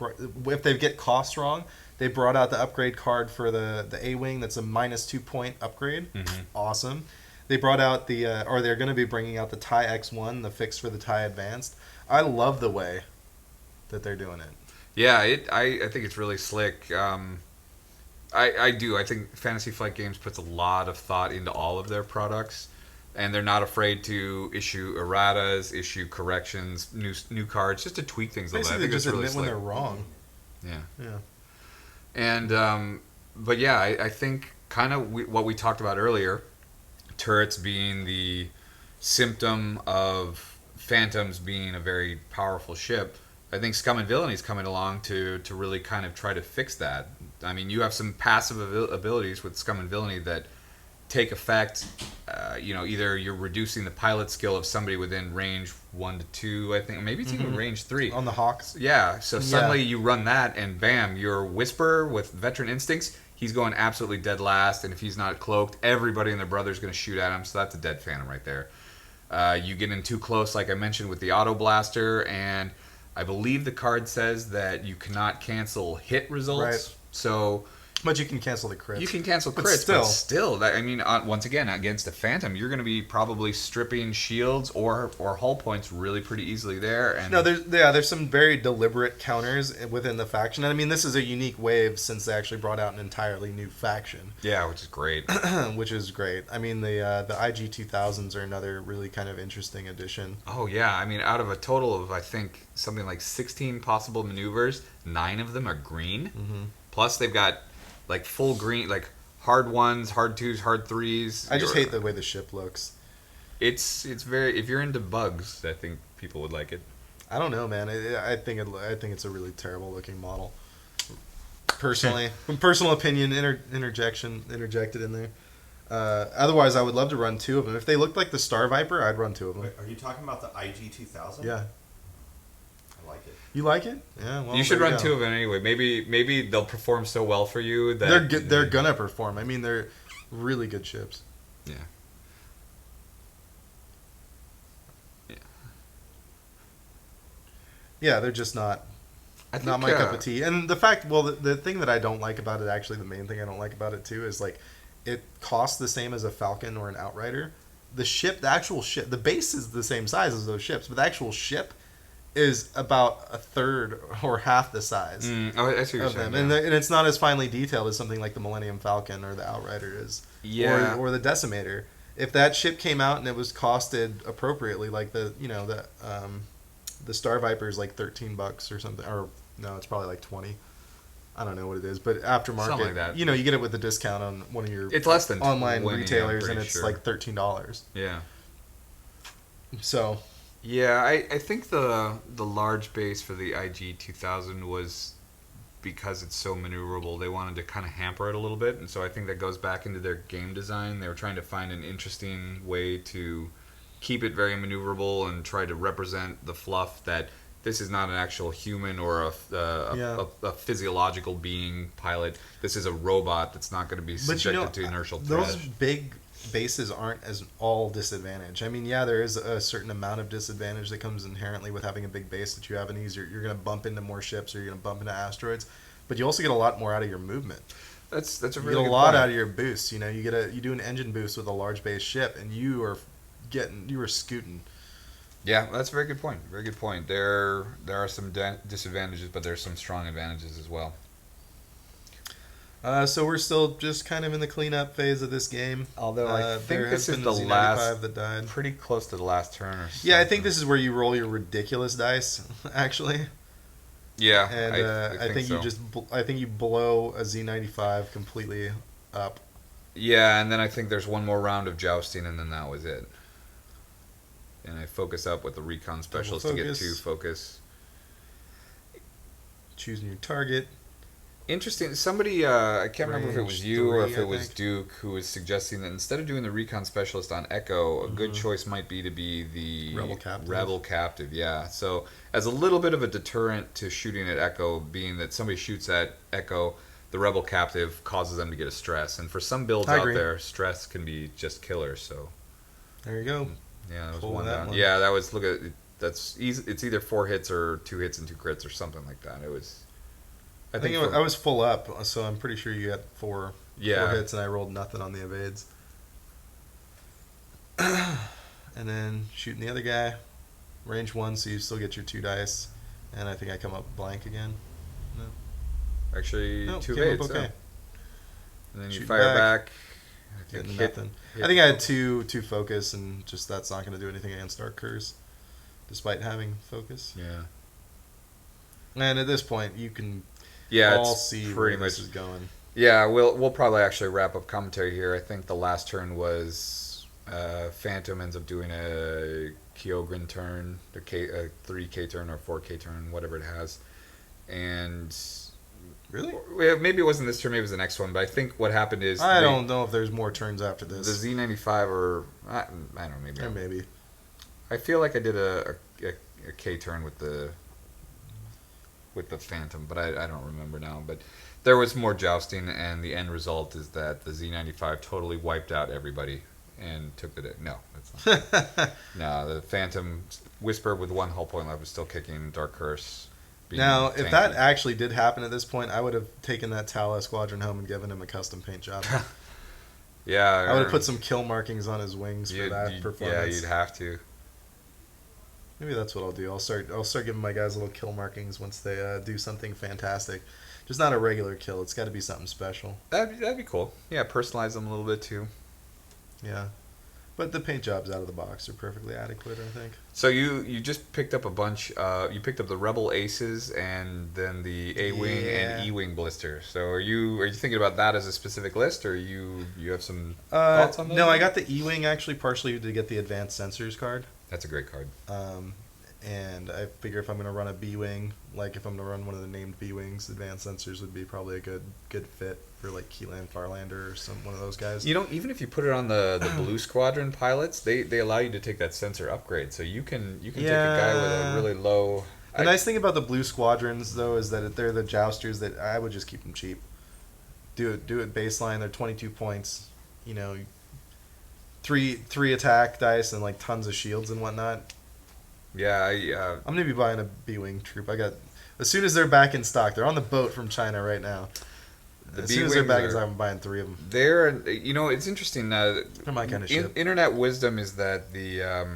if they get costs wrong, they brought out the upgrade card for the A-Wing that's a -2 point upgrade. Awesome. They brought out or they're going to be bringing out the TIE X1, the fix for the TIE Advanced. I love the way that they're doing it. Yeah, I think it's really slick. I do. I think Fantasy Flight Games puts a lot of thought into all of their products, and they're not afraid to issue erratas, issue corrections, new cards, just to tweak things a little bit. I think just really admit when they're wrong. Yeah. And but yeah, I think kind of what we talked about earlier, turrets being the symptom of Phantoms being a very powerful ship. I think Scum and Villainy is coming along to really kind of try to fix that. I mean, you have some passive abilities with Scum and Villainy that take effect. Either you're reducing the pilot skill of somebody within range 1 to 2, I think, or maybe it's even range 3 on the Hawks. Yeah, so suddenly you run that, and bam, your Whisperer with Veteran Instincts, he's going absolutely dead last, and if he's not cloaked, everybody and their brother's going to shoot at him. So that's a dead Phantom right there. You get in too close, like I mentioned, with the Auto Blaster, and I believe the card says that you cannot cancel hit results. Right. So, but you can cancel the crits. You can cancel crits, but still, I mean, once again, against a Phantom, you're going to be probably stripping shields or hull points really pretty easily there. And there's some very deliberate counters within the faction. And I mean, this is a unique wave since they actually brought out an entirely new faction. Yeah, which is great. Which is great. I mean, the IG 2000s are another really kind of interesting addition. Oh yeah, I mean, out of a total of I think something like 16 possible maneuvers, 9 of them are green. Plus, they've got like full green, like hard 1s, hard 2s, hard 3s. I just hate the way the ship looks. It's very, if you're into bugs, I think people would like it. I don't know, man. I think it's a really terrible looking model. Personally, personal opinion interjected in there. Otherwise, I would love to run 2 of them. If they looked like the Star Viper, I'd run 2 of them. Wait, are you talking about the IG 2000? Yeah. I like it. You like it? Yeah. Well, you should run 2 of them anyway. Maybe they'll perform so well for you that they're gonna perform. I mean, they're really good ships. Yeah. Yeah, they're just not my cup of tea. And the thing that I don't like about it, actually, the main thing I don't like about it too, is like it costs the same as a Falcon or an Outrider, the actual ship, the base is the same size as those ships, but the actual ship is about a third or half the size Oh, I see what you're of saying. them, Yeah. and it's not as finely detailed as something like the Millennium Falcon or the Outrider is, Yeah. or the Decimator. If that ship came out and it was costed appropriately, like the Star Viper is like $13 or something, or no, it's probably like 20. I don't know what it is, but aftermarket, Something like that. you get it with a discount on one of your It's less than online 20, I'm retailers, pretty and it's sure. like $13. Yeah. So Yeah, I think the large base for the IG 2000 was because it's so maneuverable. They wanted to kind of hamper it a little bit, and so I think that goes back into their game design. They were trying to find an interesting way to keep it very maneuverable and try to represent the fluff that this is not an actual human or a physiological being pilot. This is a robot that's not going to be subjected to inertial those thrust. big bases aren't as all disadvantage. I mean, yeah, there is a certain amount of disadvantage that comes inherently with having a big base that you have an easier. You're going to bump into more ships, or you're going to bump into asteroids, but you also get a lot more out of your movement. That's a You really get a good lot point. out of your boosts. You do an engine boost with a large base ship, and you are scooting. Yeah, that's a very good point. Very good point. There are some disadvantages, but there's some strong advantages as well. So we're still just kind of in the cleanup phase of this game. Although I think there this has is been the a Z95 last, that died. pretty close to the last turn or something. Yeah, I think this is where you roll your ridiculous dice, actually. Yeah, And I think so. I think you blow a Z95 completely up. Yeah, and then I think there's one more round of jousting, and then that was it. And I focus up with the recon specialist to get focus. 2 focus. Choosing your target. Interesting. Somebody, I can't remember if it was Range you or 3, if it I was think. Duke, who was suggesting that instead of doing the recon specialist on Echo, a good Mhm. choice might be to be the Rebel captive. Yeah. So as a little bit of a deterrent to shooting at Echo, being that somebody shoots at Echo, the rebel captive causes them to get a stress, and for some builds I out agree. there, stress can be just killer. So There you go. yeah, that was Pull one that down. one. Yeah, that was that's easy. It's either 4 hits or 2 hits and 2 crits or something like that. It was. I think I was full up, so I'm pretty sure you got four hits, and I rolled nothing on the evades. And then shooting the other guy, range 1, so you still get your 2 dice, and I think I come up blank again. Actually, No, 2 came up hits. okay. Yeah. And then you Shoot fire back. back. I think Getting hit- nothing. hit- I think I had two focus, and just that's not going to do anything against Dark Curse, despite having focus. Yeah. And at this point, you can Yeah, all it's see where pretty this much. is going. Yeah, we'll probably actually wrap up commentary here. I think the last turn was Phantom ends up doing a Kyogre turn, a 3K turn or 4K turn, whatever it has, and Really? maybe it wasn't this turn, maybe it was the next one. But I think what happened is I don't know if there's more turns after the this. Z95 or I don't know, maybe Or maybe. I feel like I did a K turn with the Phantom, but I don't remember now. But there was more jousting, and the end result is that the Z95 totally wiped out everybody and took the day. No, that's not. No, the Phantom Whisper with 1 hull point left was still kicking. Dark Curse. being Now, if tanky. that actually did happen at this point, I would have taken that Tala Squadron home and given him a custom paint job. Yeah, I would have put some kill markings on his wings for that Yeah, performance. you'd have to. Maybe that's what I'll do. I'll start giving my guys little kill markings once they do something fantastic. Just not a regular kill. It's got to be something special. That'd be cool. Yeah, personalize them a little bit too. Yeah. But the paint jobs out of the box are perfectly adequate, I think. So you just picked up a bunch. You picked up the Rebel Aces and then the A-Wing Yeah. and E-Wing blister. So are you thinking about that as a specific list, or you have some thoughts on those? No, I got the E-Wing actually partially to get the advanced sensors card. That's a great card. And I figure if I'm going to run a B-Wing, like if I'm going to run one of the named B-Wings, advanced sensors would be probably a good fit for like Keelan Farlander or one of those guys. You know, even if you put it on the Blue Squadron pilots, they allow you to take that sensor upgrade. So you can take a guy with a really low. The nice thing about the Blue Squadrons, though, is that they're the jousters that I would just keep them cheap. Do it baseline. They're 22 points. You know, three attack dice and like tons of shields and whatnot. Yeah, I'm gonna be buying a B-Wing troop. As soon as they're back in stock, they're on the boat from China right now. The As soon as they're B-wings back, are- I'm buying 3 of them. They're, it's interesting. They're my kind of ship. Internet wisdom is that the,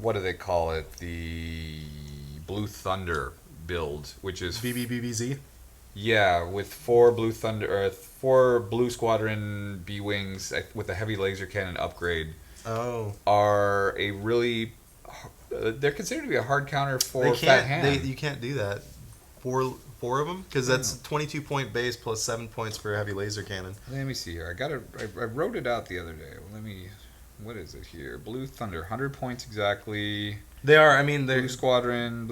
what do they call it? The Blue Thunder build, which is BBBBZ. yeah, with 4 Blue Thunder, 4 Blue Squadron B wings with a heavy laser cannon upgrade Oh. are a really, they're considered to be a hard counter for They Fat can't. Hand. You can't do that. Four of them, because that's 22-point base plus 7 points for a heavy laser cannon. Let me see here. I wrote it out the other day. What is it here? Blue Thunder, 100 points exactly. They are. I mean, they're. Blue Squadron,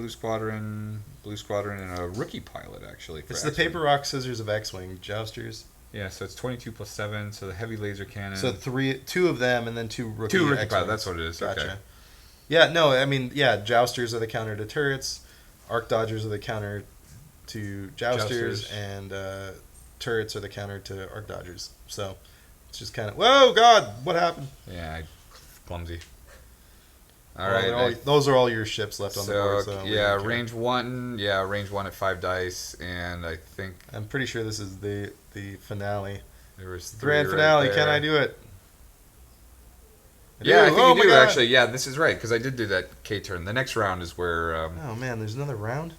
and a rookie pilot actually. For It's the X-Wing. paper, rock, scissors of X-wing jousters. Yeah, so it's 22 plus 7. So the heavy laser cannon. So 2 of them, and then 2 rookie. 2 rookie X-wings. pilots. That's what it is. Gotcha. Okay. Yeah. No. I mean, yeah. Jousters are the counter to turrets. Arc dodgers are the counter to jousters, and turrets are the counter to arc dodgers. So it's just kind of, whoa, God, what happened? Yeah, clumsy. All right, those are all your ships left on the board. So yeah, range 1. Yeah, range 1 at 5 dice, and I think I'm pretty sure this is the finale. there was 3 Grand right finale. there. Can I do it? Yeah, I think Oh you my do God. actually. Yeah, this is right because I did do that K turn. The next round is where. Oh man, there's another round.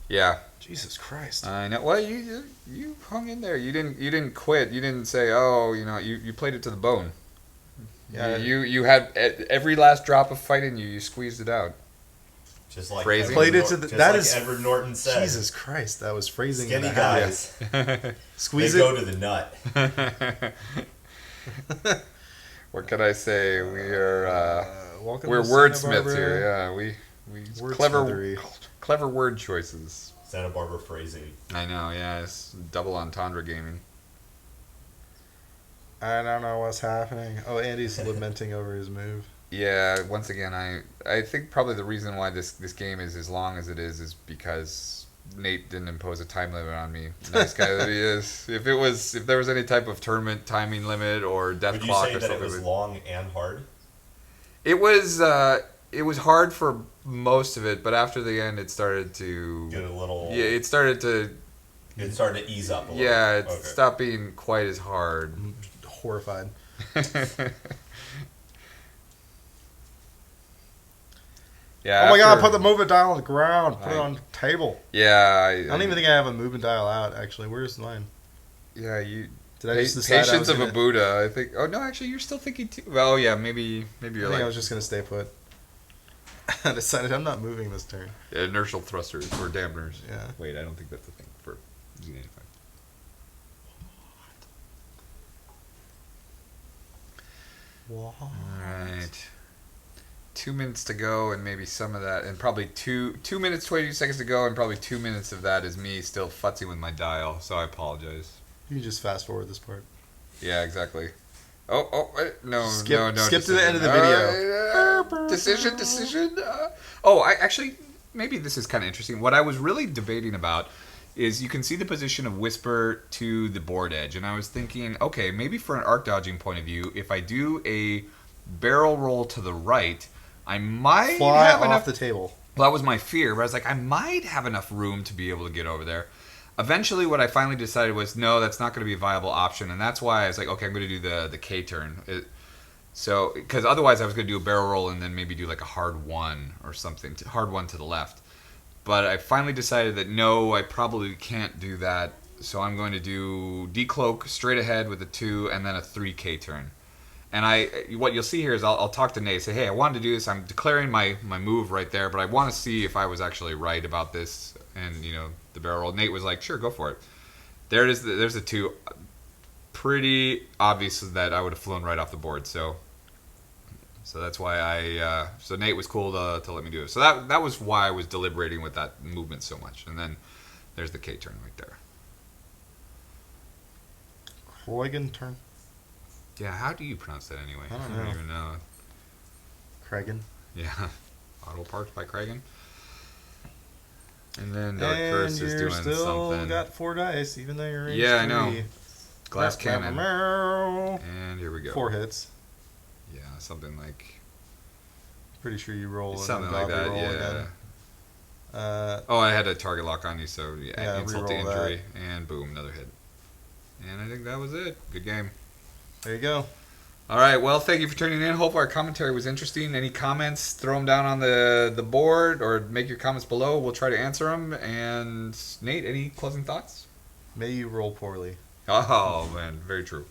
Yeah, Jesus Christ. I know. Well, you hung in there. You didn't quit. You didn't say, oh, you played it to the bone. Yeah. You had every last drop of fight in you. You squeezed it out. Just like Phrasing. Played it to the. just That like is Edward Norton said. Jesus Christ, that was phrasing. in Skinny the hat. guys, Squeeze they it. go to the nut. What can I say? We are Welcome we're to Santa wordsmiths Barbara. here. Yeah, we Wordsmithery. clever word choices. Santa Barbara phrasing. I know. Yeah, it's double entendre gaming. I don't know what's happening. Oh, Andy's lamenting over his move. Yeah, once again, I think probably the reason why this game is as long as it is because Nate didn't impose a time limit on me. Nice guy that he is. If there was any type of tournament timing limit or death Would you clock say or that something, it was long and hard? it was hard for most of it, but after the end, it started to Get a little. yeah, it started to It started to ease up a little. yeah, it Okay. stopped being quite as hard. I'm horrified. Yeah. Oh my God! after- Put the movement dial on the ground. Put it I- on the table. Yeah, I don't even think I have a movement dial out. Actually, where's mine? Yeah, you. Did I just decide I Patience was of gonna, a Buddha. I think. Oh no, actually, you're still thinking too. Well, yeah, maybe I you're think like I was just gonna stay put. I decided I'm not moving this turn. inertial thrusters or dampeners. Yeah. Wait, I don't think that's a thing for Z95. What? All right. 2 minutes to go, and maybe some of that, and probably 2 minutes 22 seconds to go, and probably 2 minutes of that is me still futzing with my dial. So I apologize. You can just fast forward this part. Yeah, exactly. Oh, wait, no, Skip- no, no. skip to the decision. end of the video. Decision. Oh, I actually, maybe this is kind of interesting. What I was really debating about is you can see the position of Whisper to the board edge, and I was thinking, okay, maybe for an arc dodging point of view, if I do a barrel roll to the right, I might Fly have off enough. the table. Well, that was my fear, but I was like, I might have enough room to be able to get over there. Eventually, what I finally decided was, no, that's not going to be a viable option, and that's why I was like, okay, I'm going to do the K turn. So, because otherwise I was going to do a barrel roll and then maybe do like a hard one or something, hard one to the left. But I finally decided that no, I probably can't do that. So I'm going to do decloak straight ahead with a 2 and then a 3K turn. And what you'll see here is I'll talk to Nate, say, hey, I wanted to do this. I'm declaring my move right there, but I want to see if I was actually right about this. And, the barrel roll. Nate was like, sure, go for it. There it is. There's the 2. Pretty obvious that I would have flown right off the board. So that's why so Nate was cool to let me do it. So that was why I was deliberating with that movement so much. And then there's the K turn right there. Kroigan turn. Yeah, how do you pronounce that anyway? I don't know. even know. Kragan. Yeah, Auto Parked by Kragan. And then Dark And Curse is you're doing still something. got 4 dice, even though you're range Yeah, I 3. know. Glass cannon. Meow. And here we go. 4 hits. Yeah, something like Pretty sure you roll. and something then like that. roll Yeah. again. Oh, I had a target lock on you, so Yeah, insult to reroll that. injury, and boom, another hit. And I think that was it. Good game. There you go. All right. Well, thank you for tuning in. Hope our commentary was interesting. Any comments, throw them down on the board or make your comments below. We'll try to answer them. And Nate, any closing thoughts? May you roll poorly. Oh, man. Very true.